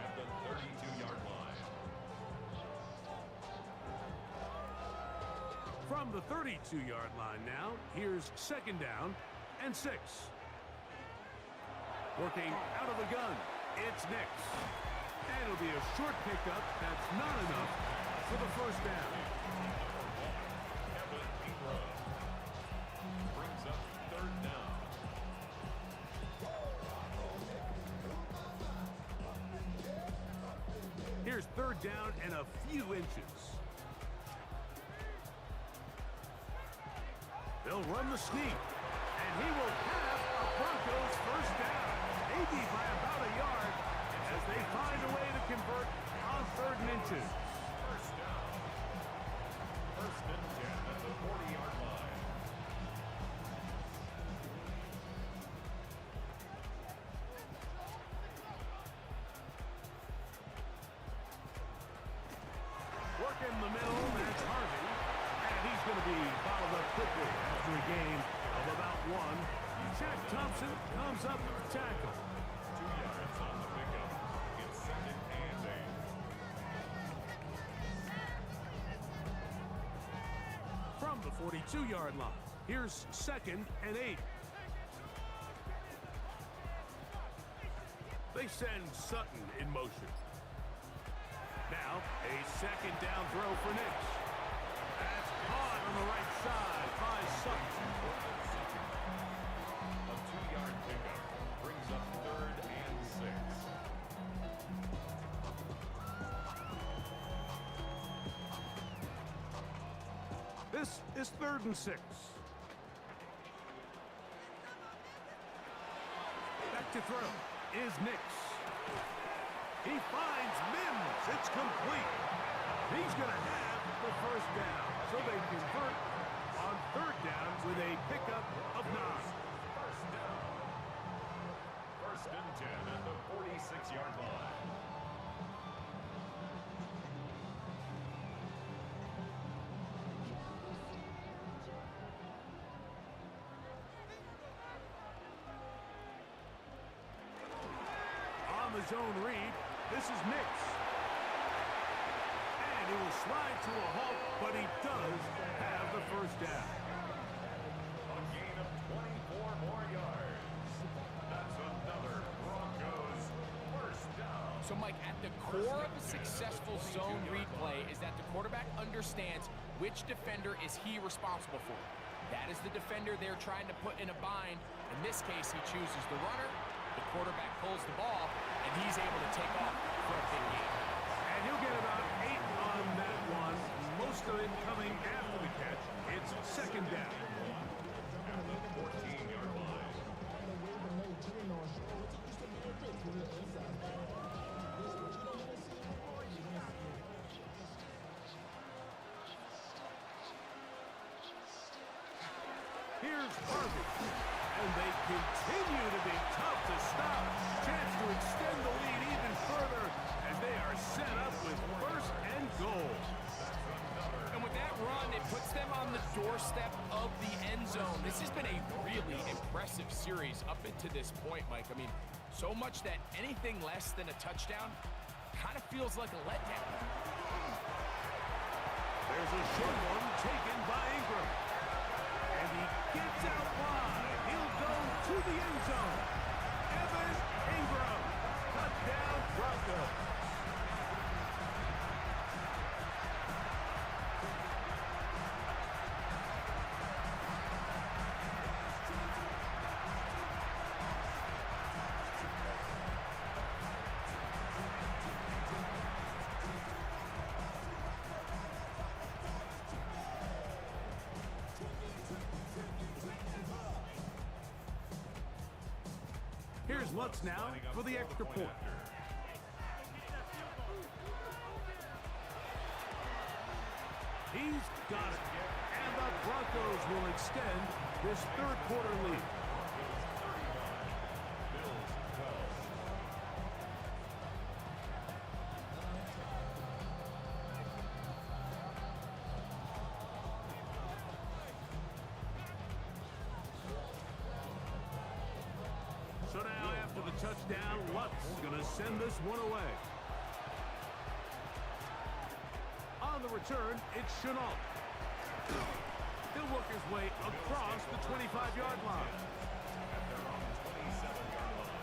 [SPEAKER 4] at the 32-yard line.
[SPEAKER 2] From the 32-yard line now, here's 2nd down and 6. Working out of the gun, it's Nix. And it'll be a short pickup that's not enough for the first down.
[SPEAKER 4] Kevin Ingram brings up 3rd down.
[SPEAKER 2] Here's 3rd down and a few inches. They'll run the sneak, and he will have a Broncos first down, maybe by about a yard, as they find a way to convert on 3rd and inches.
[SPEAKER 4] First down. 1st and 10 at the 40-yard line.
[SPEAKER 2] Working the middle, that's Harvey. And he's going to be followed up quickly after a gain of about 1. Jack Thompson comes up with the tackle.
[SPEAKER 4] 2 yards on the pickup. It's 2nd and 8.
[SPEAKER 2] From the 42-yard line, here's 2nd and 8. They send Sutton in motion. Now, a 2nd down throw for Nix. That's caught on the right side by Sutton.
[SPEAKER 4] A 2-yard pickup brings up 3rd and 6.
[SPEAKER 2] This is 3rd and 6. Back to throw is Nix. He finds Mims. It's complete. He's going to have the first down. So they convert on third down with a pickup of 9.
[SPEAKER 4] First down. First and 10 at the 46-yard line.
[SPEAKER 2] On the zone read, this is Nix. And he will slide to a halt, but he does have the first down.
[SPEAKER 4] A gain of 24 more yards. That's another Broncos first down.
[SPEAKER 3] So, Mike, at the core of a successful zone read play is that the quarterback understands which defender is he responsible for. That is the defender they're trying to put in a bind. In this case, he chooses the runner. The quarterback pulls the ball, and he's able to take off for a big gain.
[SPEAKER 2] And he'll get about 8 on that one. Most of it coming after the catch. It's second down.
[SPEAKER 4] At the 14-yard line.
[SPEAKER 2] Here's Harvey. And they continue to be tough to stop. Chance to extend the lead even further as they are set up with first and goal.
[SPEAKER 3] And with that run, it puts them on the doorstep of the end zone. This has been a really impressive series up into this point, Mike. I mean, so much that anything less than a touchdown kind of feels like a letdown.
[SPEAKER 2] There's a short one taken by Ingram. And he gets out wide. He'll go to the end zone. Evan Ingram. Touchdown, Broncos. Here's Lutz now for the extra point. He's got it. And the Broncos will extend this third quarter lead. So now after the touchdown, Lutz going to send this one away. On the return, it's Chenault. He'll work his way across the 25-yard line.
[SPEAKER 4] At their own 27-yard line.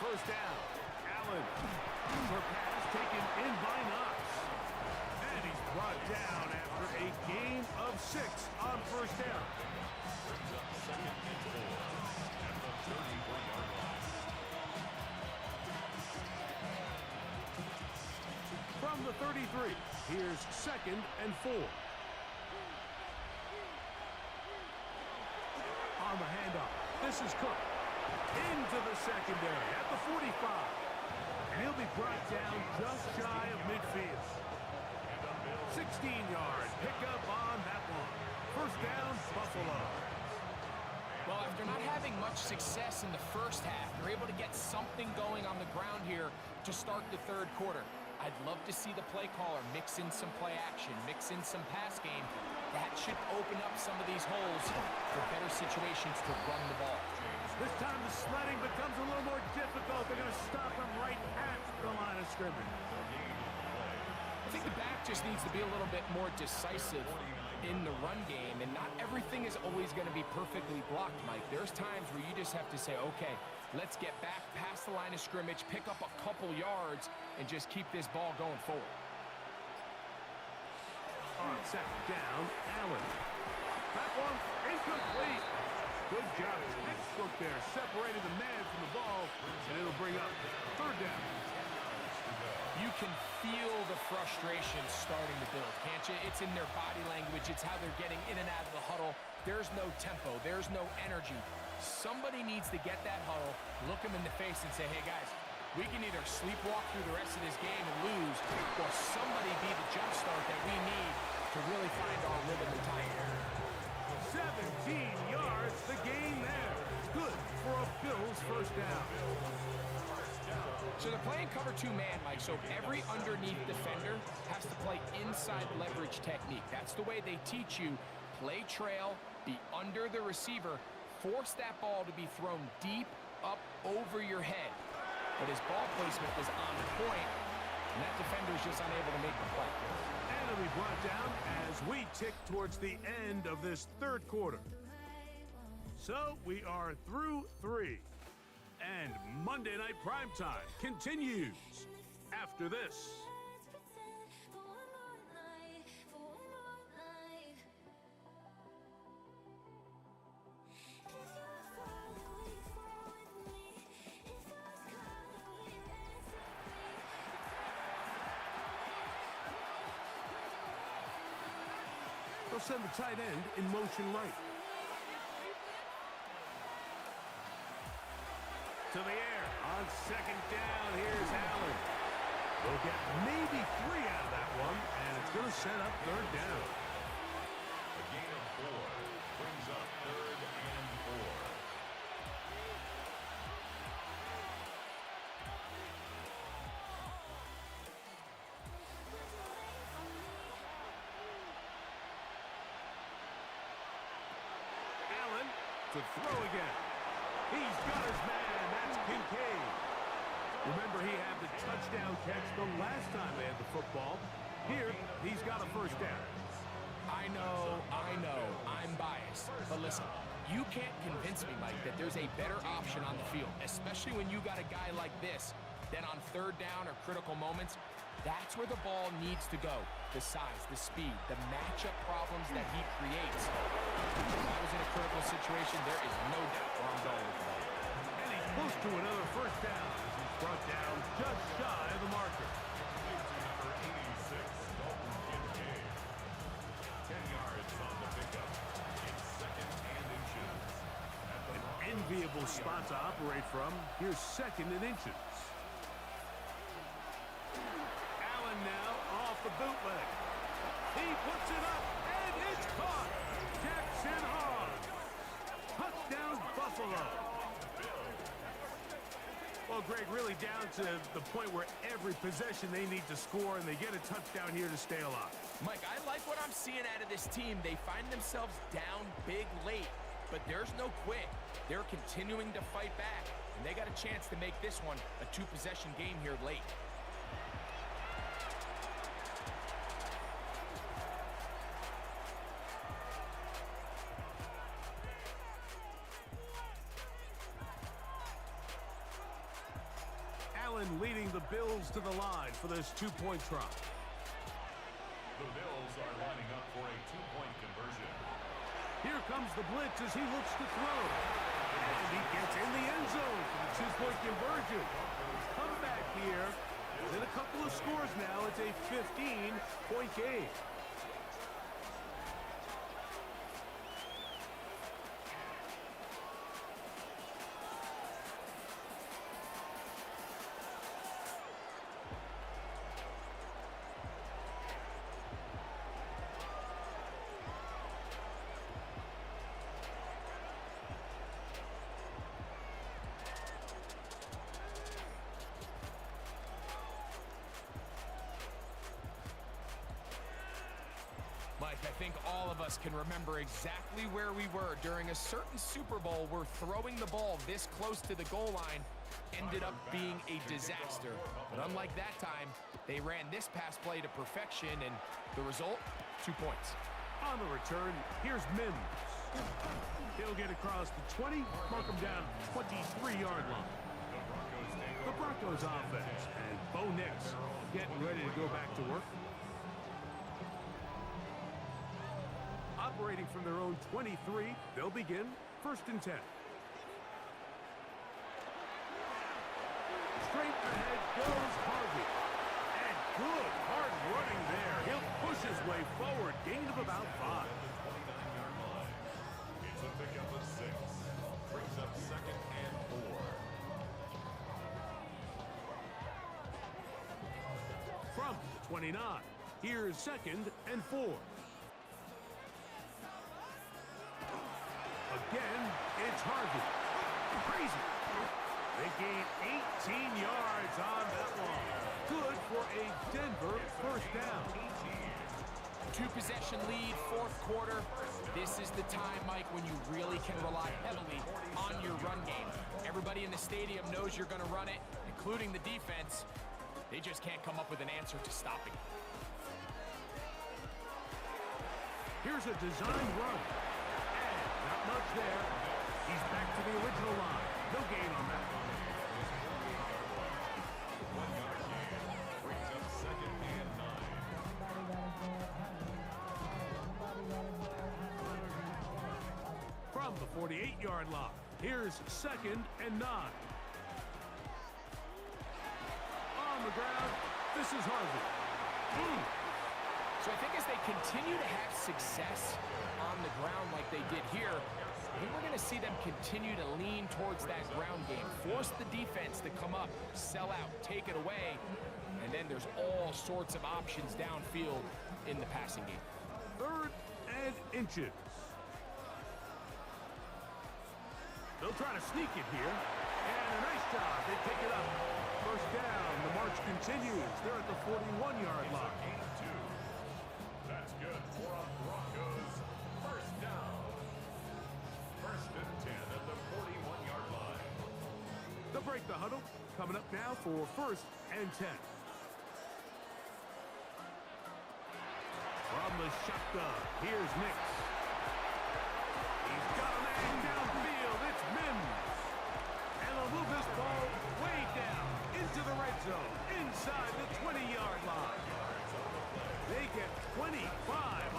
[SPEAKER 2] First down, Allen. For pass taken in by Knox. And he's brought down after a gain of 6 on first down.
[SPEAKER 4] Brings up second and 4 at the 31-yard line.
[SPEAKER 2] From the 33, here's second and 4. On the handoff, this is Cook. Into the secondary at the 45. And he'll be brought down just shy of midfield. 16-yard pickup on that one. First down, Buffalo.
[SPEAKER 3] Well, after not having much success in the first half, they're able to get something going on the ground here to start the third quarter. I'd love to see the play caller mix in some play action, mix in some pass game. That should open up some of these holes for better situations to run the ball.
[SPEAKER 2] This time the sledding becomes a little more difficult. They're going to stop him right at the line of scrimmage.
[SPEAKER 3] I think the back just needs to be a little bit more decisive in the run game, and not everything is always going to be perfectly blocked, Mike. There's times where you just have to say, okay, let's get back past the line of scrimmage, pick up a couple yards, and just keep this ball going forward.
[SPEAKER 2] On second down, Allen. That one incomplete. Good job. Textbook there, separating the man from the ball, and it'll bring up third down.
[SPEAKER 3] You can feel the frustration starting to build, can't you? It's in their body language. It's how they're getting in and out of the huddle. There's no tempo. There's no energy. Somebody needs to get that huddle, look them in the face and say, hey, guys, we can either sleepwalk through the rest of this game and lose, or somebody be the jump start that we need to really find our rhythm and timing.
[SPEAKER 2] 17 yards, the gain there. Good for a Bills first down.
[SPEAKER 3] So they're playing cover 2 man, Mike, so every underneath defender has to play inside leverage technique. That's the way they teach you. Play trail, be under the receiver, force that ball to be thrown deep up over your head. But his ball placement was on point, and that defender's just unable to make the play.
[SPEAKER 2] And it'll be brought down as we tick towards the end of this third quarter. So we are through 3. And Monday Night Primetime continues after this. They'll send the tight end in motion right. To the air on second down. Here's Allen. They'll get maybe 3 out of that one, and it's going to set up third down.
[SPEAKER 4] A gain of 4 brings up 3rd and 4.
[SPEAKER 2] Allen to throw again. He's got his man. That's Kincaid. Remember, he had the touchdown catch the last time they had the football. Here, he's got a first down.
[SPEAKER 3] I know, I'm biased. But listen, you can't convince me, Mike, that there's a better option on the field, especially when you got a guy like this. Then on third down or critical moments, that's where the ball needs to go. The size, the speed, the matchup problems that he creates. If I was in a critical situation, there is no doubt where I'm going with that.
[SPEAKER 2] And he's close to another first down as he's brought down just shy of the marker.
[SPEAKER 4] Number 86, Dalton Kincaid. 10 yards on the pickup. It's 2nd and inches.
[SPEAKER 2] An enviable spot to operate from. Here's 2nd and inches. Allen now off the bootleg. He puts it up, and it's caught. Jackson Hogg. Touchdown, Buffalo. Well, Greg, really down to the point where every possession they need to score, and they get a touchdown here to stay alive.
[SPEAKER 3] Mike, I like what I'm seeing out of this team. They find themselves down big late, but there's no quit. They're continuing to fight back, and they got a chance to make this one a 2-possession game here late.
[SPEAKER 2] Allen leading the Bills to the line for this 2-point try.
[SPEAKER 4] The Bills are lining up for a 2-point conversion.
[SPEAKER 2] Here comes the blitz as he looks to throw. And he gets in the end zone for the 2-point conversion. Come back here. Within a couple of scores now, it's a 15-point game.
[SPEAKER 3] Mike, I think all of us can remember exactly where we were during a certain Super Bowl where throwing the ball this close to the goal line ended up being a disaster. But unlike that time, they ran this pass play to perfection, and the result, 2 points.
[SPEAKER 2] On the return, here's Mims. He'll get across the 20, mark him down 23-yard line. The Broncos offense, and Bo Nix getting ready to go back to work. Operating from their own 23, they'll begin 1st and 10. Straight ahead goes Harvey. way forward. Gain of about 5.
[SPEAKER 4] At the 29-yard line. It's a pickup of 6. Brings up second and 4.
[SPEAKER 2] From the 29. Here's second and 4. Again, it's Harvey. Crazy. They gain 18 yards on that one. Good for a Denver first down.
[SPEAKER 3] 2-possession lead, fourth quarter. This is the time, Mike, when you really can rely heavily on your run game. Everybody in the stadium knows you're going to run it, including the defense. They just can't come up with an answer to stopping.
[SPEAKER 2] Here's a designed run. And not much there. He's back to the original line. No gain on that one.
[SPEAKER 4] 1 yard gain. Brings up second and 9.
[SPEAKER 2] From the 48-yard line, here's second and 9. On the ground, this is Harvey.
[SPEAKER 3] So I think as they continue to have success on the ground like they did here, I think we're going to see them continue to lean towards that ground game, force the defense to come up, sell out, take it away, and then there's all sorts of options downfield in the passing game.
[SPEAKER 2] 3rd and inches. They'll try to sneak it here. And a nice job. They pick it up. First down. The march continues. They're at the 41-yard line.
[SPEAKER 4] Gain of 2. That's good for a Broncos first down. First and 10 at the 41-yard line.
[SPEAKER 2] They'll break the huddle. Coming up now for 1st and 10. From the shotgun, here's Nix. He's got a man downfield. It's Mims. And they'll move this ball way down into the red zone, inside the 20-yard line. They get 25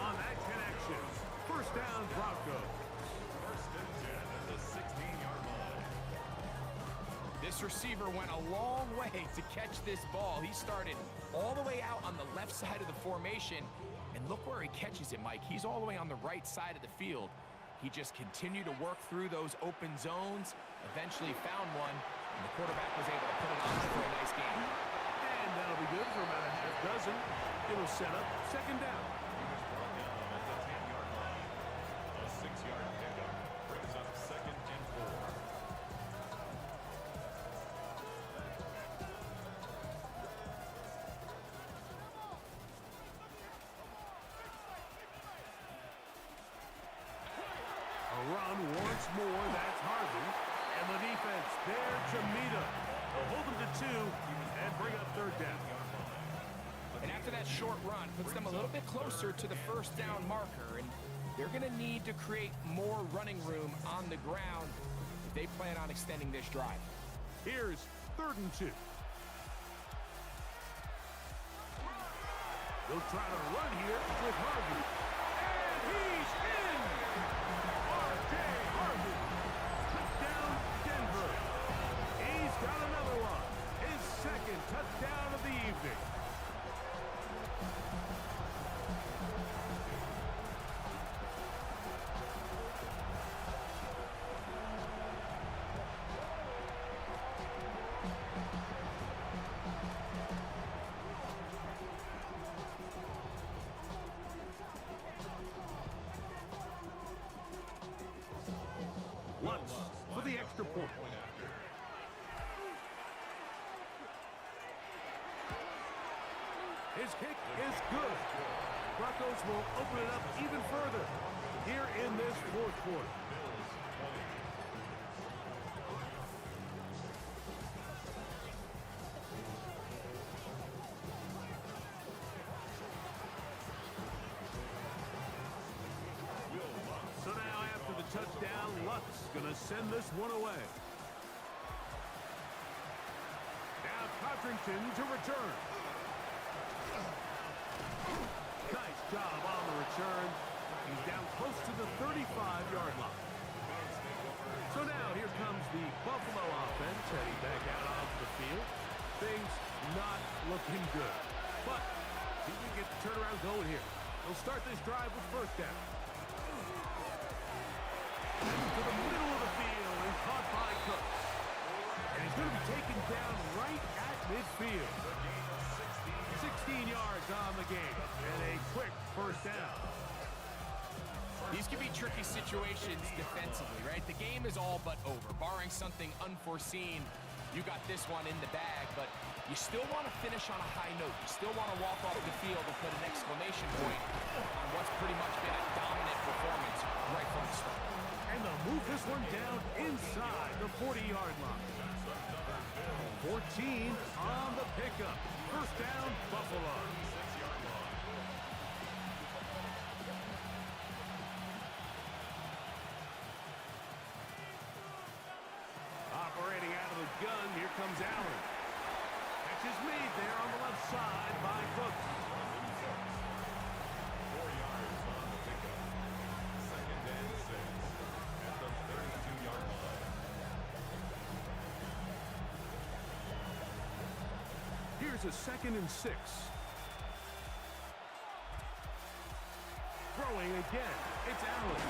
[SPEAKER 2] on that connection. First down, Broncos.
[SPEAKER 4] First and 10 at the 16-yard line.
[SPEAKER 3] This receiver went a long way to catch this ball. He started all the way out on the left side of the formation, and look where he catches it, Mike. He's all the way on the right side of the field. He just continued to work through those open zones, eventually found one, and the quarterback was able to put it on for a nice game.
[SPEAKER 2] And that'll be good for about a half dozen. It'll set up second down.
[SPEAKER 4] He was brought down at the 10-yard line. A 6-yard pickup brings up second and 4.
[SPEAKER 2] A run once more, that's Harvey. And the defense there to meet him. They'll hold him to 2 and bring up third down.
[SPEAKER 3] And after that short run, puts them a little bit closer to the first down marker, and they're going to need to create more running room on the ground if they plan on extending this drive.
[SPEAKER 2] Here's 3rd and 2. They'll try to run here with Harvey. And he's in! R.J. Harvey. Touchdown, Denver. He's got another one. His second touchdown of the evening. Lutz for the extra point. His kick is good. Broncos will open it up even further here in this fourth quarter. So now after the touchdown, Lutz gonna send this one away. Now Codrington to return. Nice job on the return. He's down close to the 35-yard line. So now here comes the Buffalo offense heading back out onto the field. Things not looking good. But see if we can get the turnaround going here. They'll start this drive with first down. To the middle of the field and caught by Cooks. And he's going to be taken down right at midfield. 16 yards on the game and a quick first down.
[SPEAKER 3] These can be tricky situations defensively, right? The game is all but over. Barring something unforeseen, you got this one in the bag, but you still want to finish on a high note. You still want to walk off the field and put an exclamation point on what's pretty much been a dominant performance right from the start.
[SPEAKER 2] And they'll move this one down inside the 40-yard line. 14 on the pickup. First down, Buffalo. Operating out of the gun, here comes Allen. Catch is made there on the left side by Cooks.
[SPEAKER 4] 4 yards on the pickup. Second and 6 at the 32-yard line.
[SPEAKER 2] Here's a 2nd and 6. Throwing again. It's Allen.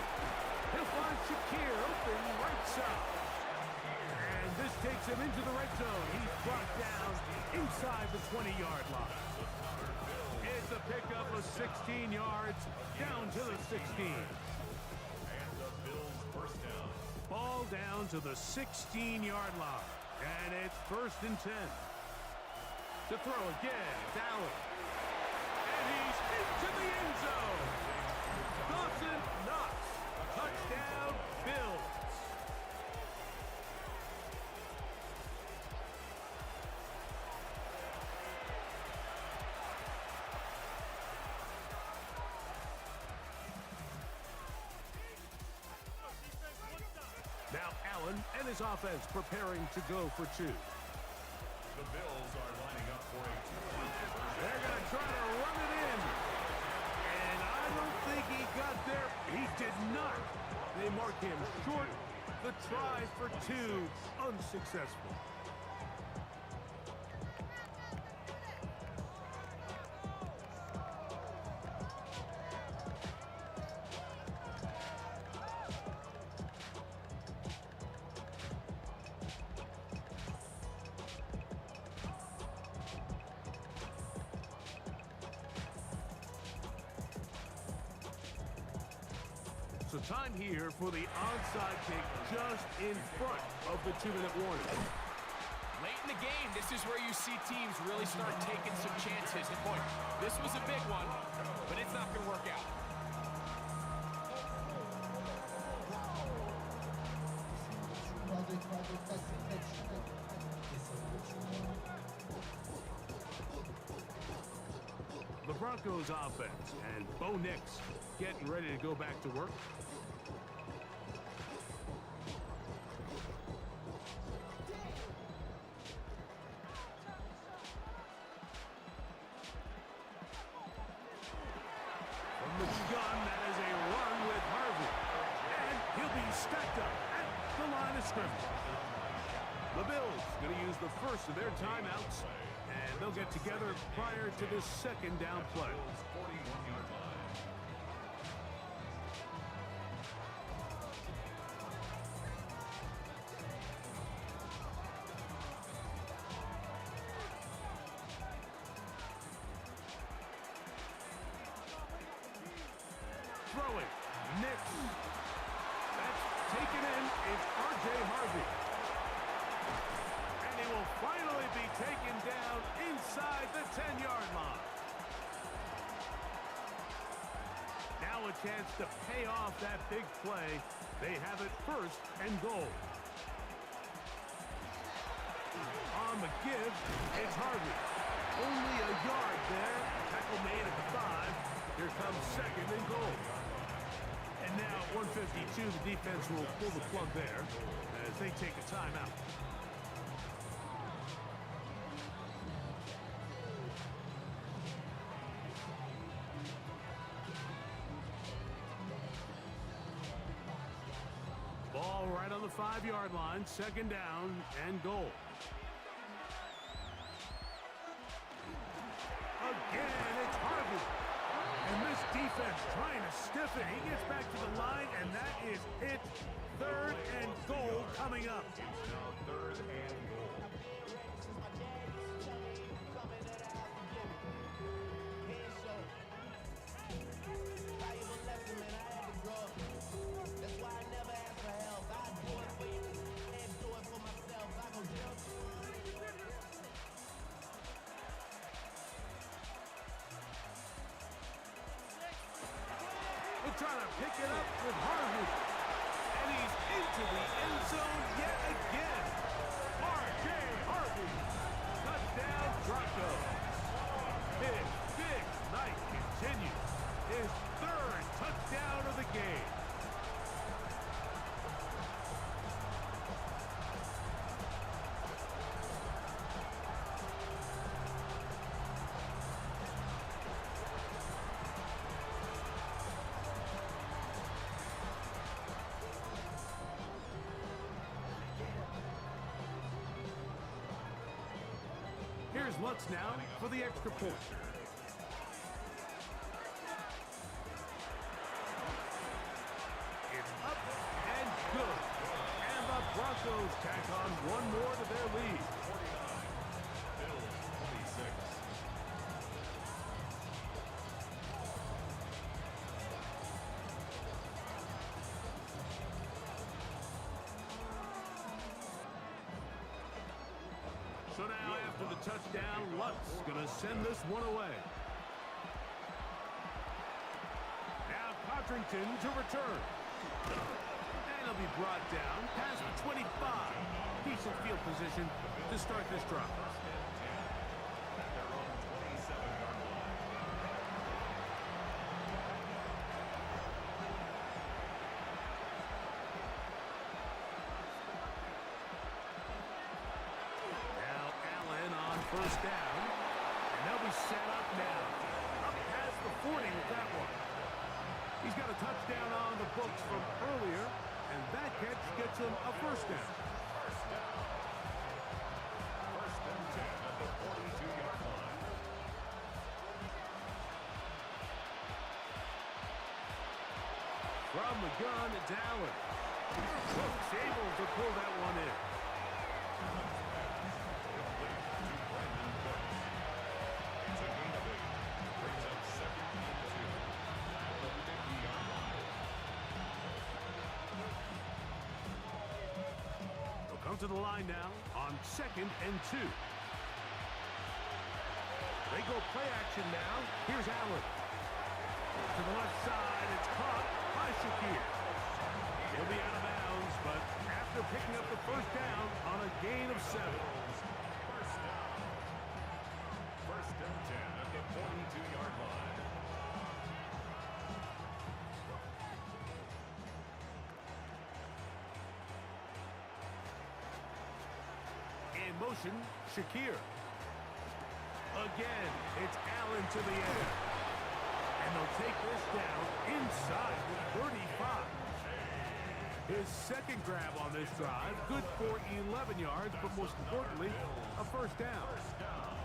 [SPEAKER 2] He'll find Shakir open right side. And this takes him into the red zone. He's brought down inside the 20-yard line. It's a pickup of 16 yards down to the 16.
[SPEAKER 4] And the Bills first down.
[SPEAKER 2] Ball down to the 16-yard line. And it's 1st and 10. To throw again, it's Allen. And he's into the end zone. Dawson Knox. Touchdown, Bills. Now Allen and his offense preparing to go for 2.
[SPEAKER 4] The Bills are lining up for a two-point conversion.
[SPEAKER 2] They're going to try to run it in. And I don't think he got there. He did not. They mark him short. The try for 2, unsuccessful. So time here for the onside kick just in front of the 2-minute warning.
[SPEAKER 3] Late in the game, this is where you see teams really start taking some chances. And boy, this was a big one, but it's not going to work out.
[SPEAKER 2] The Broncos offense and Bo Nix getting ready to go back to work. From the gun, that is a run with Harvey. And he'll be stacked up at the line of scrimmage. The Bills going to use the first of their timeouts, and they'll get together prior to this 2nd down play.
[SPEAKER 4] 41-yard line.
[SPEAKER 2] Throwing. Nix. That's taken in. It's R.J. Harvey. And he will finally be taken down inside the 10-yard line. Now a chance to pay off that big play. They have it 1st and goal. On the give, it's Harvey. Only a yard there. Tackle made at the 5. Here comes 2nd and goal. And now at 1:52, the defense will pull the plug there as they take a timeout. Ball right on the 5-yard line, 2nd down and goal. Again, it's Harvey. And this defense defense trying to stiff it. He gets back to the line, and that is it. 3rd and goal coming up.
[SPEAKER 4] Now 3rd and goal.
[SPEAKER 2] We're trying to pick it up with Harvey. And he's into the end zone yet again. R.J. Harvey. Touchdown, Broncos. His big night continues. His 3rd touchdown of the game. Here's Lutz now for the extra point. It's up and good. And the Broncos tack on one more to their lead.
[SPEAKER 4] 49. Bills 26.
[SPEAKER 2] So now after the touchdown, Lutz going to send this one away. Now Codrington to return. And he'll be brought down past the 25. Decent field position to start this drive.
[SPEAKER 4] At their own 27-yard line.
[SPEAKER 2] Now Allen on 1st down. And they'll be set up now. Up past the 40 with that one. He's got a touchdown on the books from earlier, and that catch gets him a 1st down.
[SPEAKER 4] First down. 1st and 10 at the 42-yard line.
[SPEAKER 2] From the gun, it's Allen. Brooks able to pull that one in.
[SPEAKER 4] Complete to Brandon Cooks. It's a gain of 8. Brings up 2nd and 2 at the 50-yard line.
[SPEAKER 2] They'll come to the line now on 2nd and 2. They go play action now. Here's Allen. To the left side, it's caught by Shakir. He'll be out of bounds, but after picking up the 1st down on a gain of 7.
[SPEAKER 4] First down. 1st and 10 at the 42-yard line.
[SPEAKER 2] In motion, Shakir. Again, it's Allen to the end. And they'll take this down inside the 35. His 2nd grab on this drive, good for 11 yards, but most importantly, a 1st down.
[SPEAKER 4] First down.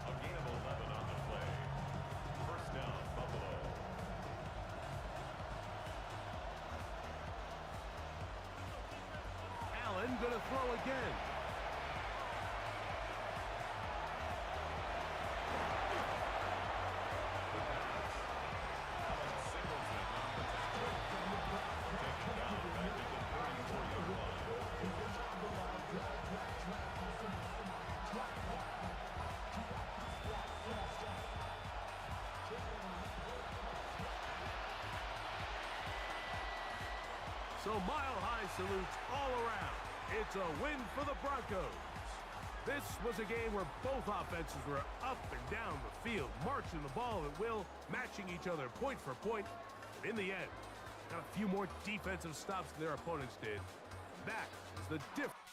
[SPEAKER 4] A gain of 11 on the play. 1st down, Buffalo.
[SPEAKER 2] Allen gonna throw again.
[SPEAKER 4] Alex Singleton on the tackle. Taken down back at the 34-yard line.
[SPEAKER 2] So mile-high salutes all around. It's a win for the Broncos. This was a game where both offenses were up and down the field, marching the ball at will, matching each other point for point. But in the end, got a few more defensive stops than their opponents did. That is the difference.